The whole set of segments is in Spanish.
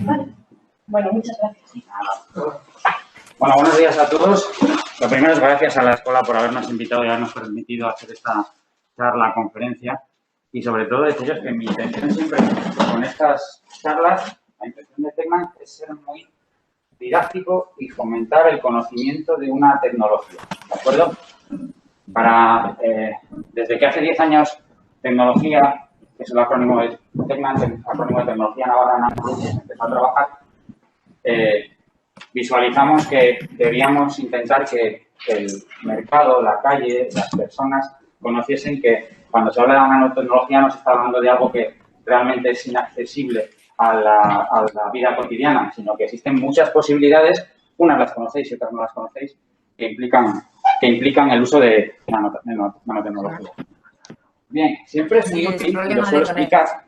Vale. Bueno, muchas gracias. Bueno, buenos días a todos. Lo primero es gracias a la escuela por habernos invitado y habernos permitido hacer esta charla, conferencia. Y sobre todo deciros que mi intención siempre con estas charlas, la intención de Tecman es ser muy didáctico y fomentar el conocimiento de una tecnología. ¿De acuerdo? Desde que hace 10 años tecnología, que es el acrónimo de Tecman, el acrónimo de Tecnología Navarra Nanogroup, empezó a trabajar, visualizamos que debíamos intentar que el mercado, la calle, las personas conociesen que cuando se habla de nanotecnología no se está hablando de algo que realmente es inaccesible a la vida cotidiana, sino que existen muchas posibilidades, unas las conocéis y otras no las conocéis, que implican el uso de nanotecnología. Bien, siempre es muy útil, y lo suelo explicar,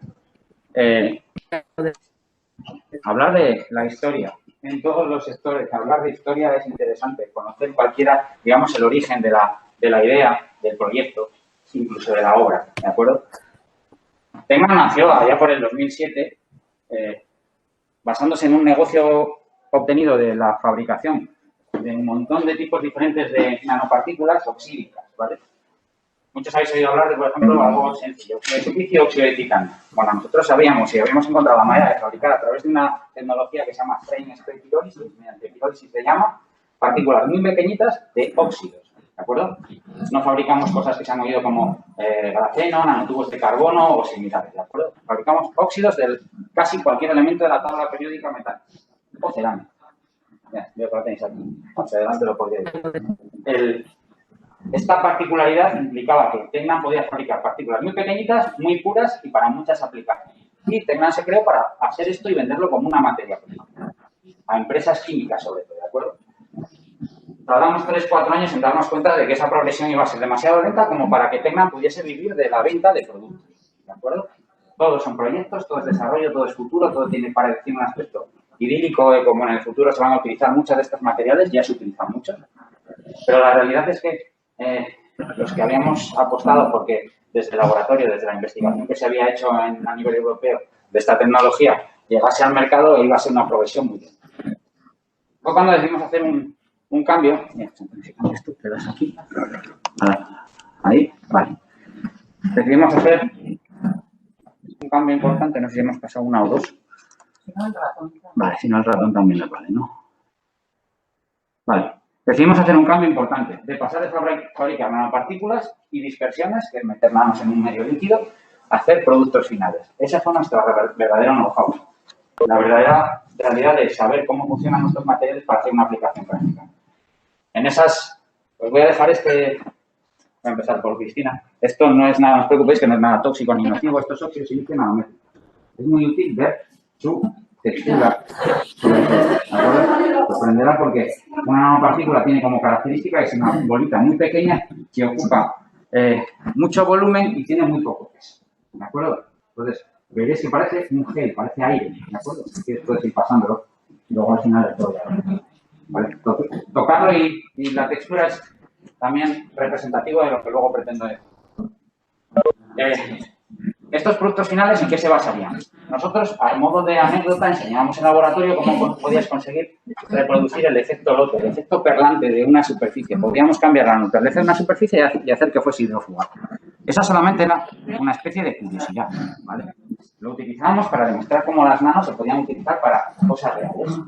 hablar de la historia. En todos los sectores, hablar de historia es interesante, conocer cualquiera, digamos, el origen de la idea, del proyecto, incluso de la obra, ¿de acuerdo? Tecman nació allá por el 2007, basándose en un negocio obtenido de la fabricación de un montón de tipos diferentes de nanopartículas oxídicas, ¿vale? Muchos habéis oído hablar de, por ejemplo, algo sencillo, óxido de silicio, óxido de titanio. Bueno, nosotros sabíamos y habíamos encontrado la manera de fabricar a través de una tecnología que se llama strain-spray pirólisis, mediante pirólisis se llama, partículas muy pequeñitas de óxidos, ¿de acuerdo? No fabricamos cosas que se han oído como grafeno, nanotubos de carbono o similares, ¿de acuerdo? Fabricamos óxidos de casi cualquier elemento de la tabla periódica metálica o cerámica. Ya, veo que lo tenéis aquí. Más adelante lo podría decir. Esta particularidad implicaba que Tecman podía fabricar partículas muy pequeñitas, muy puras y para muchas aplicaciones. Y Tecman se creó para hacer esto y venderlo como una materia prima. A empresas químicas, sobre todo, ¿de acuerdo? Tardamos 3-4 años en darnos cuenta de que esa progresión iba a ser demasiado lenta como para que Tecman pudiese vivir de la venta de productos, ¿de acuerdo? Todos son proyectos, todo es desarrollo, todo es futuro, todo tiene para decir un aspecto idílico de cómo en el futuro se van a utilizar muchos de estos materiales, ya se utilizan muchos. Pero la realidad es que los que habíamos apostado porque desde el laboratorio, desde la investigación que se había hecho a nivel europeo de esta tecnología, llegase al mercado, iba a ser una progresión muy bien. Fue cuando decidimos hacer un cambio. Mira, esto te das aquí. Ahí, vale. Decidimos hacer un cambio importante, no sé si hemos pasado una o dos. Vale, si no el ratón también le vale, ¿no? Vale. Decidimos hacer un cambio importante, de pasar de fabricar nanopartículas y dispersiones, que es meter nanos en un medio líquido, a hacer productos finales. Ese fue nuestro verdadero know-how. La verdadera realidad de saber cómo funcionan nuestros materiales para hacer una aplicación práctica. En esas, os voy a dejar voy a empezar por Cristina. Esto no es nada, no os preocupéis que no es nada tóxico ni nocivo, esto es óxido de silicio nanométrico. Es muy útil ver su textura, ¿de sorprenderá porque una nanopartícula tiene como característica que es una bolita muy pequeña que ocupa mucho volumen y tiene muy poco peso, ¿de acuerdo? Entonces, veréis que parece un gel, parece aire, ¿de acuerdo? Así que puedes ir pasándolo y luego al final de todo ya. ¿Vale? Tocarlo y la textura es también representativo de lo que luego pretendo decir. Estos productos finales, ¿en qué se basarían? Nosotros, a modo de anécdota, enseñábamos en laboratorio cómo podías conseguir reproducir el efecto lote, el efecto perlante de una superficie. Podríamos cambiar la naturaleza de una superficie y hacer que fuese hidrofugado. Esa solamente era una especie de curiosidad, ¿vale? Lo utilizábamos para demostrar cómo las nanos se podían utilizar para cosas reales.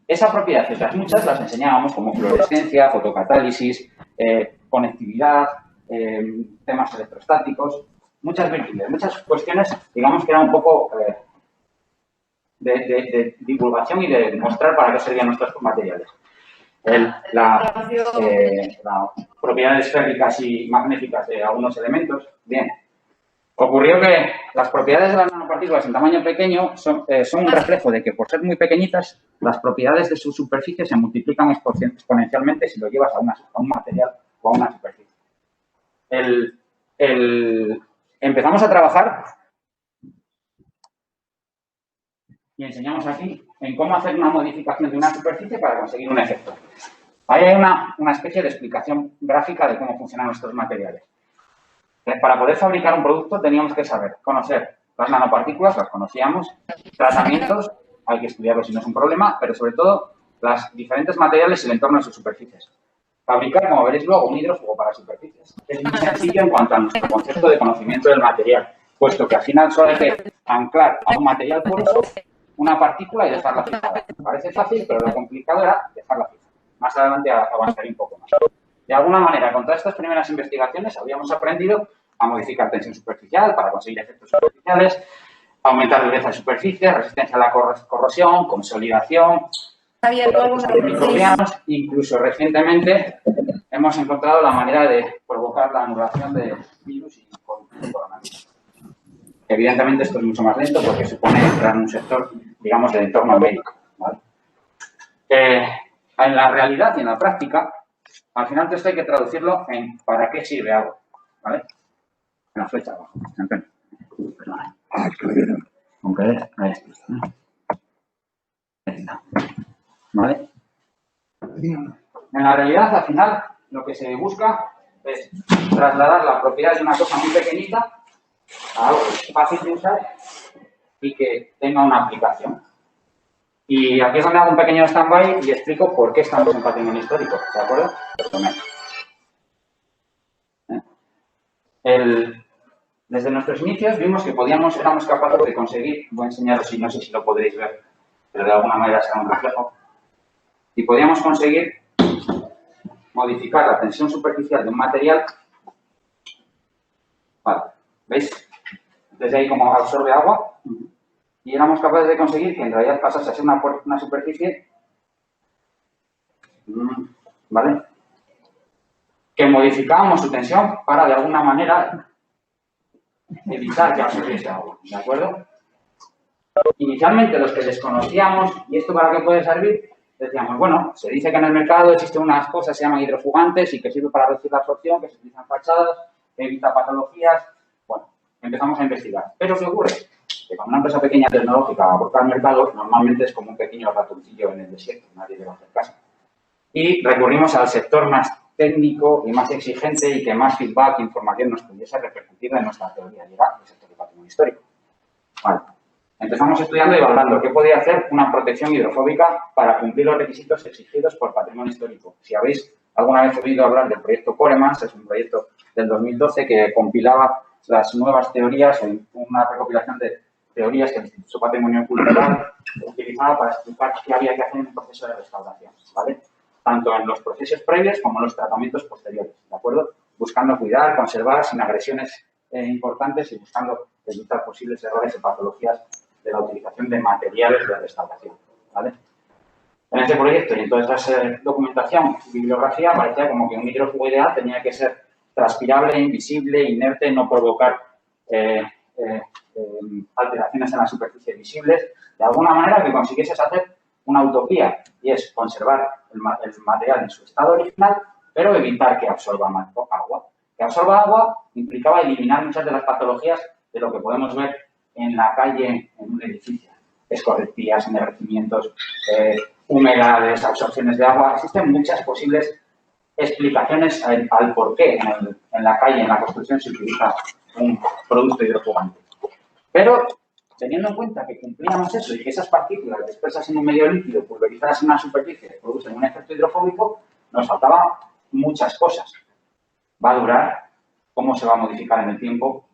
Esa propiedad y otras muchas las enseñábamos como fluorescencia, fotocatálisis, conectividad, temas electrostáticos, muchas virtudes, muchas cuestiones, digamos que eran un poco de divulgación y de demostrar para qué servían nuestros materiales. Las propiedades férricas y magnéticas de algunos elementos. Bien, ocurrió que las propiedades de las nanopartículas en tamaño pequeño son un reflejo de que por ser muy pequeñitas, las propiedades de su superficie se multiplican exponencialmente si lo llevas a un material o a una superficie. Empezamos a trabajar y enseñamos aquí en cómo hacer una modificación de una superficie para conseguir un efecto. Ahí hay una especie de explicación gráfica de cómo funcionan nuestros materiales. Para poder fabricar un producto teníamos que saber, conocer Las nanopartículas las conocíamos, tratamientos, hay que estudiarlos si no es un problema, pero sobre todo los diferentes materiales y el entorno de sus superficies. Fabricar, como veréis luego, un hidrófugo para superficies es muy sencillo en cuanto a nuestro concepto de conocimiento del material, puesto que al final solo hay que anclar a un material poroso una partícula y dejarla fijada. Parece fácil, pero lo complicado era dejarla fija. Más adelante avanzaré un poco más. De alguna manera, con todas estas primeras investigaciones, habíamos aprendido a modificar tensión superficial para conseguir efectos superficiales, aumentar dureza de superficie, resistencia a la corrosión, consolidación, microbianos. Incluso recientemente hemos encontrado la manera de provocar la anulación de virus y coronavirus. Evidentemente esto es mucho más lento porque supone entrar en un sector, digamos, del entorno médico, ¿vale? En la realidad y en la práctica, al final esto hay que traducirlo en ¿para qué sirve algo? ¿Vale? En la flecha abajo. Perdona. Ahí está. ¿Vale? En la realidad, al final, lo que se busca es trasladar la propiedad de una cosa muy pequeñita a algo fácil de usar y que tenga una aplicación. Y aquí es donde hago un pequeño stand-by y explico por qué estamos en patrimonio histórico, ¿de acuerdo? Desde nuestros inicios vimos que éramos capaces de conseguir, voy a enseñaros y no sé si lo podréis ver, pero de alguna manera será un reflejo, y podíamos conseguir modificar la tensión superficial de un material. Vale, ¿veis? Desde ahí como absorbe agua y éramos capaces de conseguir que en realidad pasase a ser una superficie, ¿vale? Que modificábamos su tensión para de alguna manera evitar que absorbiese agua, ¿de acuerdo? Inicialmente los que desconocíamos, ¿y esto para qué puede servir? Decíamos, bueno, se dice que en el mercado existen unas cosas que se llaman hidrofugantes y que sirven para reducir la absorción, que se utilizan en fachadas, que evita patologías. Bueno, empezamos a investigar. Pero ¿qué ocurre? Que cuando una empresa pequeña tecnológica aporta al mercado, normalmente es como un pequeño ratoncillo en el desierto, nadie le va a hacer caso. Y recurrimos al sector más técnico y más exigente y que más feedback e información nos pudiese repercutir en nuestra teoría. Y era el sector de patrimonio histórico. Vale. Empezamos estudiando y valorando qué podía hacer una protección hidrofóbica para cumplir los requisitos exigidos por patrimonio histórico. Si habéis alguna vez oído hablar del proyecto Coremans, es un proyecto del 2012 que compilaba las nuevas teorías, una recopilación de teorías que el Instituto Patrimonio Cultural utilizaba para explicar qué había que hacer en un proceso de restauración, ¿vale? Tanto en los procesos previos como en los tratamientos posteriores, ¿de acuerdo? Buscando cuidar, conservar sin agresiones importantes y buscando evitar posibles errores y patologías de la utilización de materiales de restauración, ¿vale? En este proyecto y en toda esta documentación y bibliografía parecía como que un hidrófugo ideal tenía que ser transpirable, invisible, inerte, no provocar alteraciones en la superficie visibles, de alguna manera que consiguieses hacer una utopía y es conservar el material en su estado original, pero evitar que absorba agua. Que absorba agua implicaba eliminar muchas de las patologías de lo que podemos ver en la calle, en un edificio. Escorrentías, ennegrecimientos, humedades, absorciones de agua. Existen muchas posibles explicaciones al por qué en la calle, en la construcción, se utiliza un producto hidrofugante. Pero, teniendo en cuenta que cumplíamos eso y que esas partículas dispersas en un medio líquido, pulverizadas en una superficie, producen un efecto hidrofóbico, nos faltaban muchas cosas. ¿Va a durar? ¿Cómo se va a modificar en el tiempo?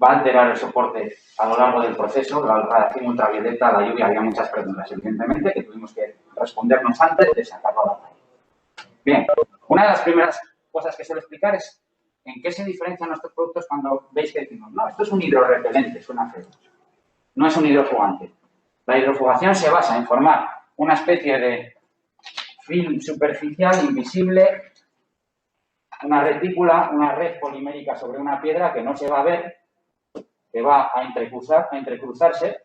¿Va a alterar el soporte a lo largo del proceso? La radiación ultravioleta, la lluvia, había muchas preguntas, evidentemente, que tuvimos que respondernos antes de sacarlo a la calle. Bien, una de las primeras cosas que suelo explicar es en qué se diferencian nuestros productos cuando veis que decimos, no, esto es un hidrorrepelente, suena feo. No es un hidrofugante. La hidrofugación se basa en formar una especie de film superficial, invisible, una retícula, una red polimérica sobre una piedra que no se va a ver, que va a entrecruzarse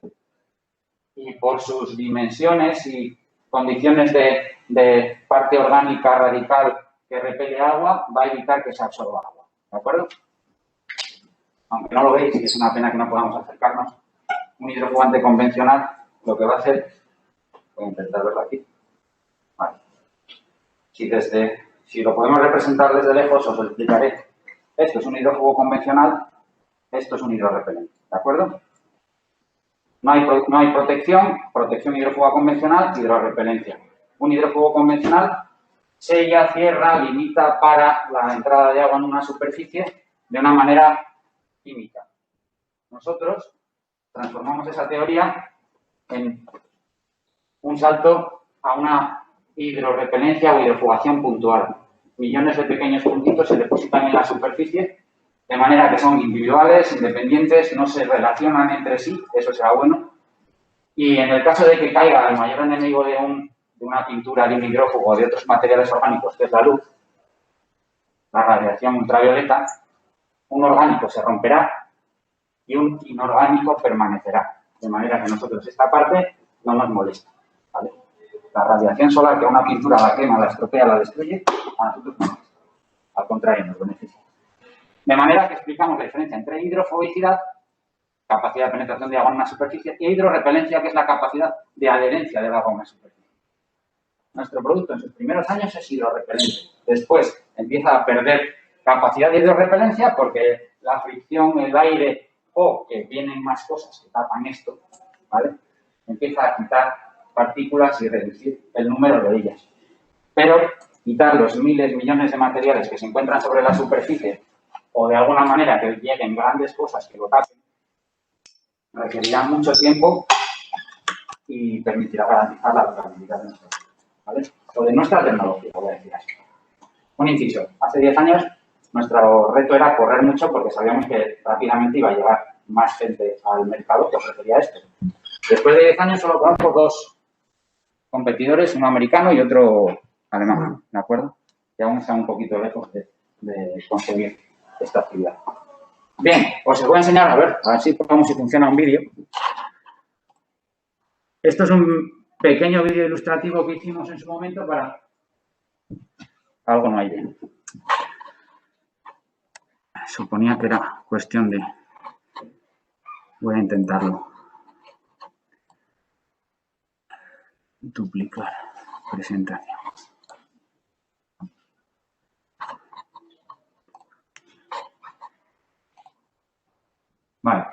y por sus dimensiones y condiciones de parte orgánica radical que repele agua, va a evitar que se absorba agua. ¿De acuerdo? Aunque no lo veis, y es una pena que no podamos acercarnos, un hidrofugante convencional lo que va a hacer, voy a intentar verlo aquí. Vale. Si lo podemos representar desde lejos, os lo explicaré. Esto es un hidrófugo convencional, esto es un hidrorrepelente, ¿de acuerdo? No hay protección hidrófuga convencional, hidrorrepelencia. Un hidrófugo convencional sella, cierra, limita, para la entrada de agua en una superficie de una manera química. Nosotros transformamos esa teoría en un salto a una hidrorrepelencia o hidrofugación puntual. Millones de pequeños puntitos se depositan en la superficie de manera que son individuales, independientes, no se relacionan entre sí, eso será bueno. Y en el caso de que caiga el mayor enemigo de una pintura, de un hidrófugo o de otros materiales orgánicos, que es la luz, la radiación ultravioleta, un orgánico se romperá y un inorgánico permanecerá. De manera que nosotros esta parte no nos molesta, ¿vale? La radiación solar que a una pintura la quema, la estropea, la destruye, a nosotros no. Al contrario, nos beneficia. De manera que explicamos la diferencia entre hidrofobicidad, capacidad de penetración de agua en una superficie, y hidrorrepelencia, que es la capacidad de adherencia del agua a una superficie. Nuestro producto en sus primeros años es hidrorrepelente. Después empieza a perder capacidad de hidrorrepelencia porque la fricción, el aire o que vienen más cosas que tapan esto, ¿vale? Empieza a quitar partículas y reducir el número de ellas. Pero quitar los miles, millones de materiales que se encuentran sobre la superficie o de alguna manera que lleguen grandes cosas que lo tapen, requerirá mucho tiempo y permitirá garantizar la durabilidad de nuestro, ¿vale? O de nuestra tecnología, voy a decir así. Un inciso. Hace 10 años nuestro reto era correr mucho porque sabíamos que rápidamente iba a llegar más gente al mercado que ofrecería esto. Después de 10 años solo conozco 2 competidores, uno americano y otro alemán, ¿de acuerdo? Y aún está un poquito lejos de conseguir esta actividad. Bien, os voy a enseñar, a ver si probamos si funciona un vídeo. Esto es un pequeño vídeo ilustrativo que hicimos en su momento para... Algo no hay bien. Suponía que era cuestión de... Voy a intentarlo. Duplicar presentación. Vale.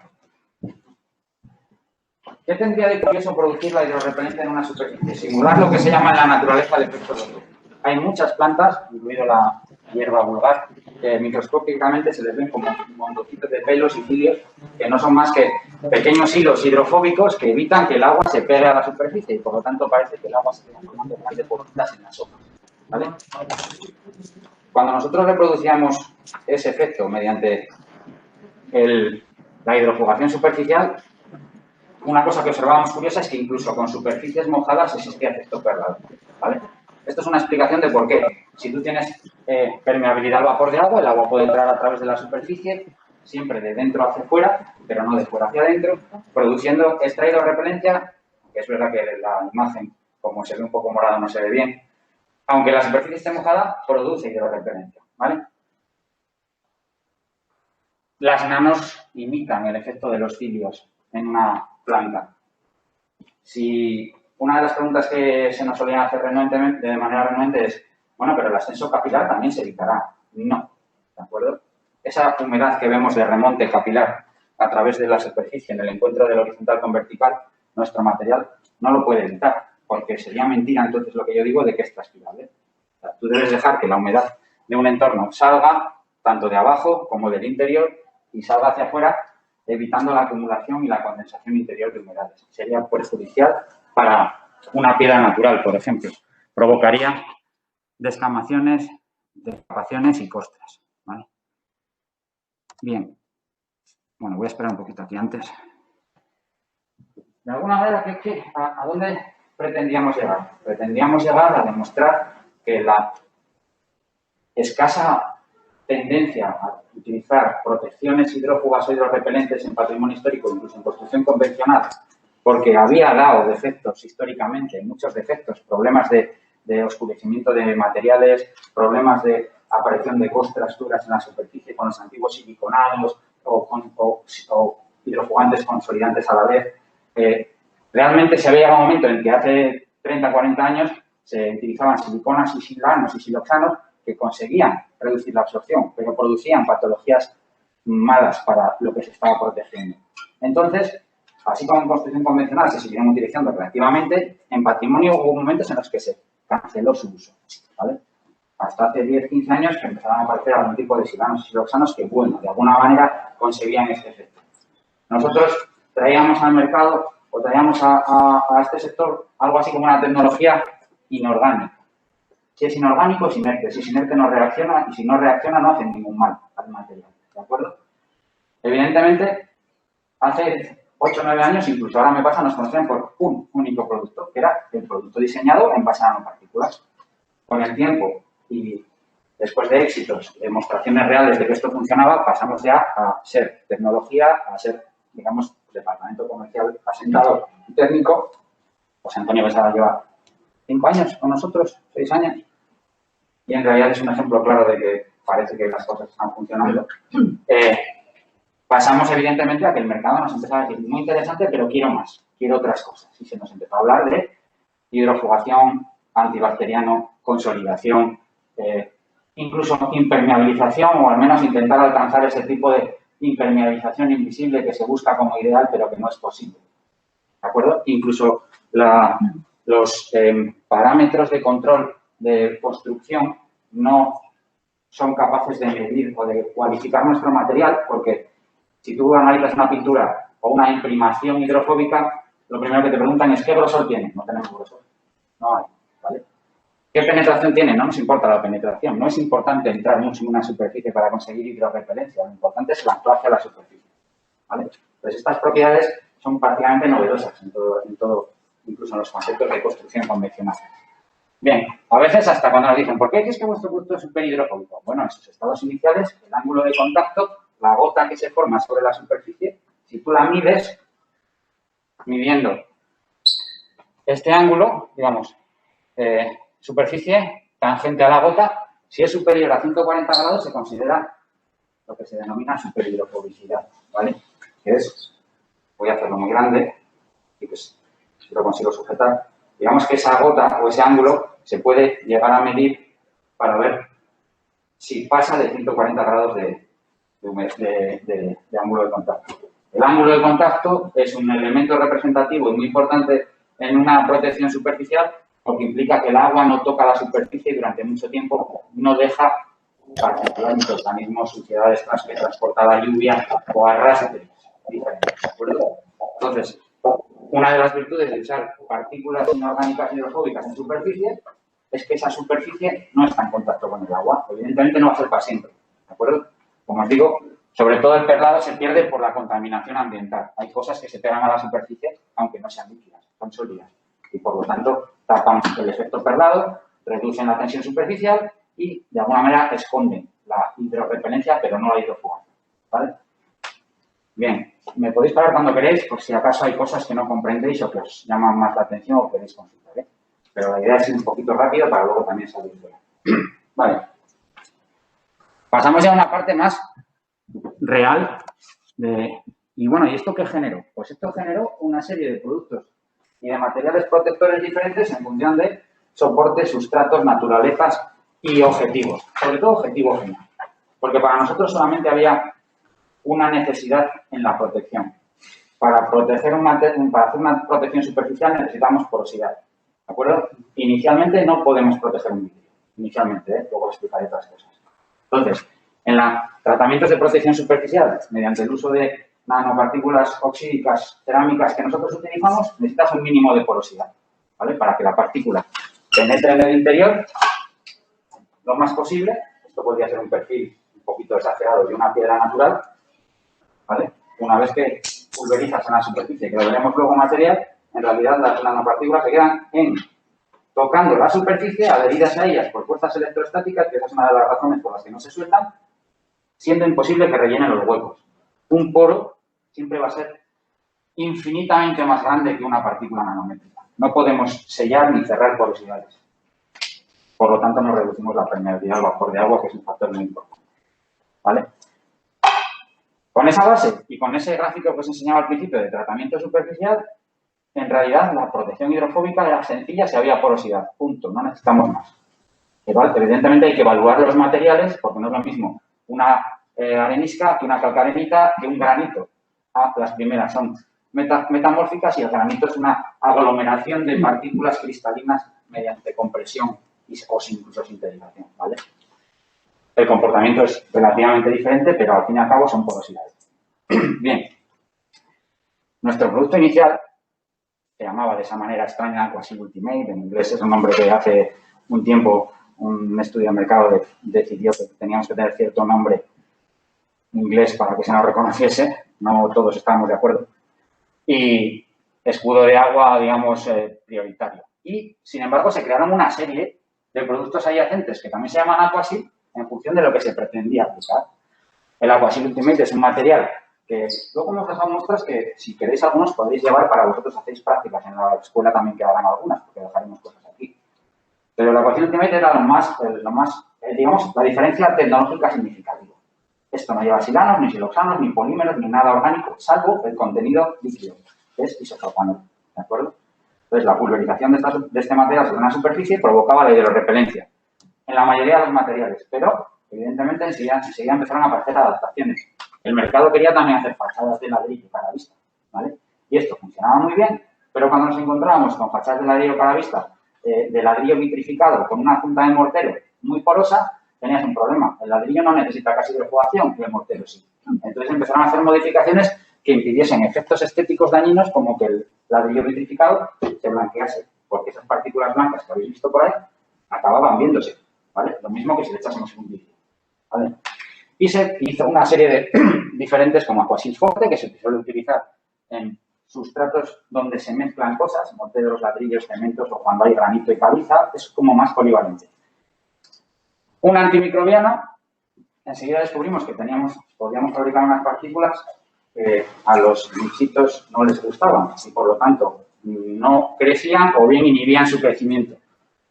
¿Qué tendría de curioso producir la hidrorrepelencia en una superficie? Simular lo que se llama en la naturaleza el efecto Doppler. Hay muchas plantas, incluido la hierba vulgar, que microscópicamente se les ven como montoncitos de pelos y cilios que no son más que pequeños hilos hidrofóbicos que evitan que el agua se pegue a la superficie y por lo tanto parece que el agua se queda formando grandes burbujas en las hojas, ¿vale? Cuando nosotros reproducíamos ese efecto mediante la hidrofugación superficial, una cosa que observábamos curiosa es que incluso con superficies mojadas existía efecto perlado, ¿vale? Esto es una explicación de por qué. Si tú tienes permeabilidad al vapor de agua, el agua puede entrar a través de la superficie, siempre de dentro hacia fuera, pero no de fuera hacia adentro, produciendo esta hidrorrepelencia, que es verdad que la imagen, como se ve un poco morado, no se ve bien. Aunque la superficie esté mojada, produce hidrorrepelencia, ¿vale? Las nanos imitan el efecto de los cilios en una planta. Si una de las preguntas que se nos solían hacer de manera renuente es, bueno, pero el ascenso capilar también se evitará. No, ¿de acuerdo? Esa humedad que vemos de remonte capilar a través de la superficie en el encuentro del horizontal con vertical, nuestro material no lo puede evitar, porque sería mentira entonces lo que yo digo de que es transpirable. O sea, tú debes dejar que la humedad de un entorno salga tanto de abajo como del interior y salga hacia afuera, evitando la acumulación y la condensación interior de humedades. Sería perjudicial para una piedra natural, por ejemplo. Provocaría descamaciones, decapaciones y costras, ¿vale? Bien. Bueno, voy a esperar un poquito aquí antes. De alguna manera, ¿a dónde pretendíamos llegar? Pretendíamos llegar a demostrar que la escasa tendencia a utilizar protecciones hidrófugas o hidrorrepelentes en patrimonio histórico, incluso en construcción convencional, porque había dado defectos históricamente, muchos defectos, problemas de oscurecimiento de materiales, problemas de aparición de costras duras en la superficie con los antiguos siliconados o hidrofugantes consolidantes a la vez. Realmente se había llegado un momento en que hace 30 o 40 años se utilizaban siliconas y silanos y siloxanos que conseguían reducir la absorción, pero producían patologías malas para lo que se estaba protegiendo. Entonces, así como en construcción convencional se siguieron utilizando relativamente, en patrimonio hubo momentos en los que se canceló su uso, ¿vale? Hasta hace 10-15 años que empezaron a aparecer algún tipo de silanos y siloxanos que, bueno, de alguna manera conseguían este efecto. Nosotros traíamos al mercado o traíamos a este sector algo así como una tecnología inorgánica. Si es inorgánico, es inerte. Si es inerte, no reacciona. Y si no reacciona, no hace ningún mal al material. ¿De acuerdo? Evidentemente, hace 8 o 9 años, incluso ahora me pasa, nos conocían por un único producto, que era el producto diseñado en base a nanopartículas. Con el tiempo y después de éxitos, demostraciones reales de que esto funcionaba, pasamos ya a ser tecnología, a ser, digamos, departamento comercial asentado y técnico. Pues Antonio Besada lleva 5 años con nosotros, 6 años. Y en realidad es un ejemplo claro de que parece que las cosas están funcionando. Pasamos, evidentemente, a que el mercado nos empezaba a decir, muy interesante, pero quiero más, quiero otras cosas. Y se nos empezó a hablar de hidrofugación, antibacteriano, consolidación, incluso impermeabilización, o al menos intentar alcanzar ese tipo de impermeabilización invisible que se busca como ideal, pero que no es posible. ¿De acuerdo? Incluso los parámetros de control de construcción no son capaces de medir o de cualificar nuestro material, porque si tú analizas una pintura o una imprimación hidrofóbica, lo primero que te preguntan es ¿qué grosor tiene? No tenemos grosor. No hay, ¿vale? ¿Qué penetración tiene? No nos importa la penetración. No es importante entrar mucho en una superficie para conseguir hidrorrepelencia. Lo importante es el actuar hacia la superficie, ¿vale? Entonces, estas propiedades son prácticamente novedosas en todo, incluso en los conceptos de construcción convencional. Bien, a veces hasta cuando nos dicen, ¿por qué es que vuestro producto es súper hidrofóbico? Bueno, en sus estados iniciales, el ángulo de contacto, la gota que se forma sobre la superficie, si tú la mides, midiendo este ángulo, digamos, superficie tangente a la gota, si es superior a 140 grados, se considera lo que se denomina superhidrofobicidad, ¿vale? Que es, voy a hacerlo muy grande, y pues, si lo consigo sujetar, digamos que esa gota o ese ángulo se puede llegar a medir para ver si pasa de 140 grados de ángulo de contacto. El ángulo de contacto es un elemento representativo y muy importante en una protección superficial porque implica que el agua no toca la superficie y durante mucho tiempo no deja partículas, microorganismos, suciedades que transporta la lluvia o arrastres diferentes, ¿de acuerdo? Entonces, una de las virtudes de usar partículas inorgánicas hidrofóbicas en superficie es que esa superficie no está en contacto con el agua. Evidentemente no va a ser para siempre, ¿de acuerdo? Como os digo, sobre todo el perlado se pierde por la contaminación ambiental. Hay cosas que se pegan a la superficie aunque no sean líquidas, son sólidas. Y por lo tanto, tapan el efecto perlado, reducen la tensión superficial y de alguna manera esconden la hidrorrepelencia, pero no la hidrofugación, ¿vale? Bien, me podéis parar cuando queréis, por si acaso hay cosas que no comprendéis o que os llaman más la atención o queréis consultar, ¿eh? Pero la idea es ir un poquito rápido para luego también salir fuera. Vale. Pasamos ya a una parte más real y bueno, ¿y esto qué generó? Pues esto generó una serie de productos y de materiales protectores diferentes en función de soportes, sustratos, naturalezas y objetivos. Sobre todo objetivo final. Porque para nosotros solamente había una necesidad en la protección. Para proteger para hacer una protección superficial necesitamos porosidad. ¿De acuerdo? Inicialmente no podemos proteger un vidrio. Inicialmente, luego os explicaré otras cosas. Entonces, en los tratamientos de protección superficial, mediante el uso de nanopartículas oxídicas, cerámicas que nosotros utilizamos, necesitas un mínimo de porosidad, ¿vale? Para que la partícula penetre en el interior lo más posible. Esto podría ser un perfil un poquito exagerado de una piedra natural, ¿vale? Una vez que pulverizas en la superficie, que lo veremos luego en material, en realidad las nanopartículas se quedan tocando la superficie, adheridas a ellas por fuerzas electrostáticas, que esa es una de las razones por las que no se sueltan, siendo imposible que rellenen los huecos. Un poro siempre va a ser infinitamente más grande que una partícula nanométrica. No podemos sellar ni cerrar porosidades. Por lo tanto, nos reducimos la permeabilidad al vapor de agua, que es un factor muy importante, ¿vale? Con esa base y con ese gráfico que os enseñaba al principio de tratamiento superficial, en realidad la protección hidrofóbica era sencilla si había porosidad. Punto. No necesitamos más. Evidentemente hay que evaluar los materiales porque no es lo mismo una arenisca que una calcarenita que un granito. Las primeras son metamórficas y el granito es una aglomeración de partículas cristalinas mediante compresión o incluso sintetización, ¿vale? El comportamiento es relativamente diferente, pero al fin y al cabo son porosidades. Bien, nuestro producto inicial se llamaba de esa manera extraña Aquasil Ultimate, en inglés es un nombre que hace un tiempo un estudio de mercado decidió que teníamos que tener cierto nombre inglés para que se nos reconociese, no todos estábamos de acuerdo, y escudo de agua, digamos, prioritario. Y, sin embargo, se crearon una serie de productos adyacentes que también se llaman Aquasil en función de lo que se pretendía aplicar. El Aquasil Ultimate es un material que luego hemos dejado muestras que, si queréis algunos, podéis llevar para vosotros, hacéis prácticas. En la escuela también quedarán algunas, porque dejaremos cosas aquí. Pero el Aquasil Ultimate era digamos, la diferencia tecnológica significativa. Esto no lleva silanos, ni siloxanos, ni polímeros, ni nada orgánico, salvo el contenido líquido, que es isopropanol, ¿de acuerdo? Entonces, la pulverización de este material sobre una superficie provocaba la hidrorrepelencia en la mayoría de los materiales, pero, evidentemente, enseguida empezaron a aparecer adaptaciones. El mercado quería también hacer fachadas de ladrillo para vista, ¿vale? Y esto funcionaba muy bien, pero cuando nos encontrábamos con fachadas de ladrillo para vista, de ladrillo vitrificado con una punta de mortero muy porosa, tenías un problema. El ladrillo no necesita casi hidrofugación y el mortero sí. Entonces empezaron a hacer modificaciones que impidiesen efectos estéticos dañinos como que el ladrillo vitrificado se blanquease, porque esas partículas blancas que habéis visto por ahí acababan viéndose, ¿vale? Lo mismo que si le echásemos un vidrio, ¿vale? Y se hizo una serie de diferentes como Aquasil Forte, que se suele utilizar en sustratos donde se mezclan cosas, morteros, ladrillos, cementos o cuando hay granito y caliza, es como más polivalente. Un antimicrobiano, enseguida descubrimos que podíamos fabricar unas partículas que a los bichitos no les gustaban y por lo tanto no crecían o bien inhibían su crecimiento.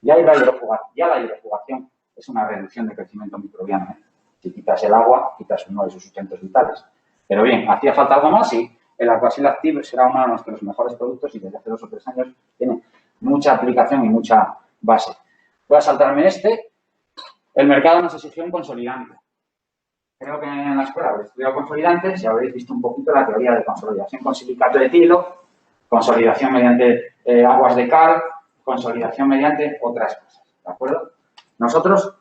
Ya la hidrofugación es una reducción de crecimiento microbiano, ¿eh? Si quitas el agua, quitas uno de sus sustentos vitales. Pero bien, hacía falta algo más y el Aquasil Active será uno de nuestros mejores productos y desde hace 2 o 3 años tiene mucha aplicación y mucha base. Voy a saltarme este. El mercado nos exigió un consolidante. Creo que en la escuela habréis estudiado consolidantes y habréis visto un poquito la teoría de consolidación con silicato de etilo, consolidación mediante aguas de cal, consolidación mediante otras cosas, ¿de acuerdo? Nosotros,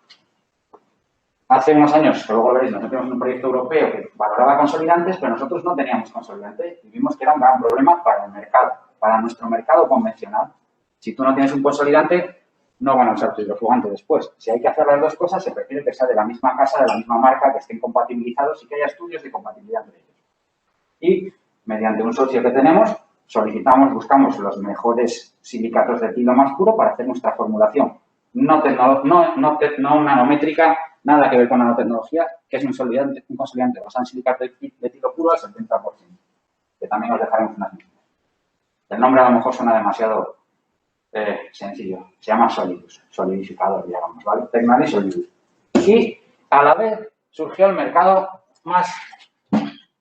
hace unos años, que luego veréis, nosotros tenemos un proyecto europeo que valoraba consolidantes, pero nosotros no teníamos consolidante y vimos que era un gran problema para el mercado, para nuestro mercado convencional. Si tú no tienes un consolidante, no van a usar tu hidrofugante después. Si hay que hacer las dos cosas, se prefiere que sea de la misma casa, de la misma marca, que estén compatibilizados y que haya estudios de compatibilidad entre ellos. Y, mediante un socio que tenemos, buscamos los mejores silicatos de etilo más puro para hacer nuestra formulación. No nanométrica, nada que ver con nanotecnología, que es un consolidante basado en silicato de etilo puro al 70%, que también os dejaremos unas líneas. El nombre a lo mejor suena demasiado sencillo, se llama Solidus, solidificador, digamos, ¿vale? Tecnalis Solidus. Y a la vez surgió el mercado más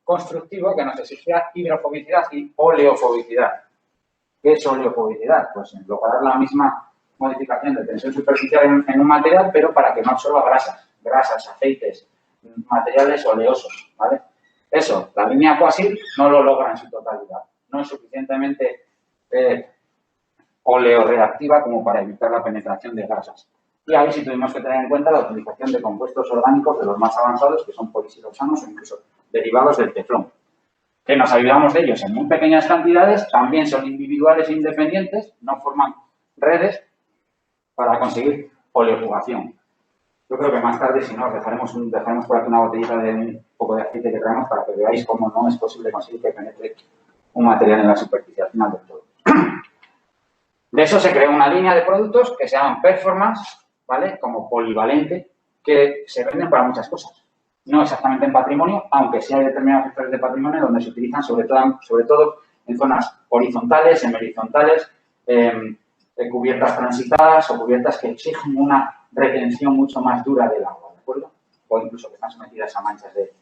constructivo que nos exigía hidrofobicidad y oleofobicidad. ¿Qué es oleofobicidad? Pues lograr la misma modificación de tensión superficial en un material, pero para que no absorba grasas, aceites, materiales oleosos, ¿vale? Eso, la línea Aquasil no lo logra en su totalidad. No es suficientemente oleoreactiva como para evitar la penetración de grasas. Y ahí sí tuvimos que tener en cuenta la utilización de compuestos orgánicos de los más avanzados, que son polisiloxanos o incluso derivados del teflón. Que nos ayudamos de ellos en muy pequeñas cantidades, también son individuales e independientes, no forman redes para conseguir oleofugación. Yo creo que más tarde, si no, dejaremos por aquí una botellita de un poco de aceite que traemos para que veáis cómo no es posible conseguir que penetre un material en la superficie al final del todo. De eso se creó una línea de productos que se llaman Performance, ¿vale? Como polivalente, que se venden para muchas cosas. No exactamente en patrimonio, aunque sí hay determinados sectores de patrimonio donde se utilizan sobre todo en zonas horizontales, semihorizontales, cubiertas transitadas o cubiertas que exigen una retención mucho más dura del agua, ¿de acuerdo? O incluso que están sometidas a manchas de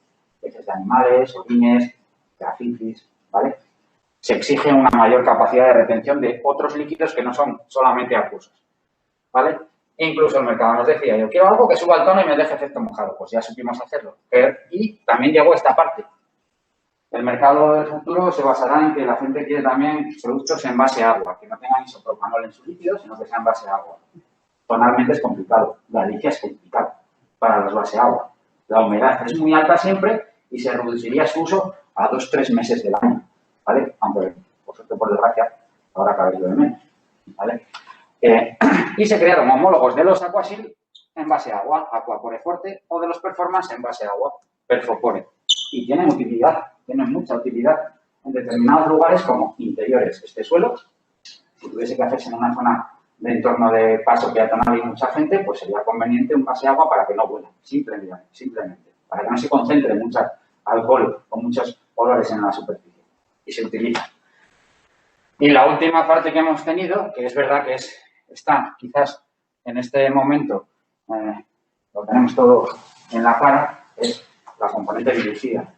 heces de animales, orines, grafitis, ¿vale? Se exige una mayor capacidad de retención de otros líquidos que no son solamente acuosos, ¿vale? Incluso el mercado nos decía, yo quiero algo que suba al tono y me deje efecto mojado. Pues ya supimos hacerlo. Y también llegó esta parte. El mercado del futuro se basará en que la gente quiere también productos en base a agua, que no tengan isopropanol en su líquido, sino que sean en base a agua. Tonalmente es complicado, la licia es complicado para los base a agua. La humedad es muy alta siempre y se reduciría su uso a 2-3 meses del año, ¿vale? Aunque, por suerte, por desgracia, ahora cada vez llueve menos, ¿vale? Y se crearon homólogos de los Aquasil en base a agua, Aquapore Forte, o de los Performance en base a agua, Perfopore. Y tienen utilidad, tienen mucha utilidad en determinados lugares como interiores. Este suelo, si tuviese que hacerse en una zona de entorno de paso peatonal y mucha gente, pues sería conveniente un pase agua para que no huela, simplemente, para que no se concentre mucho alcohol o muchos olores en la superficie. Y se utiliza. Y la última parte que hemos tenido, que es verdad que está quizás en este momento, lo tenemos todo en la cara, es la componente virucida.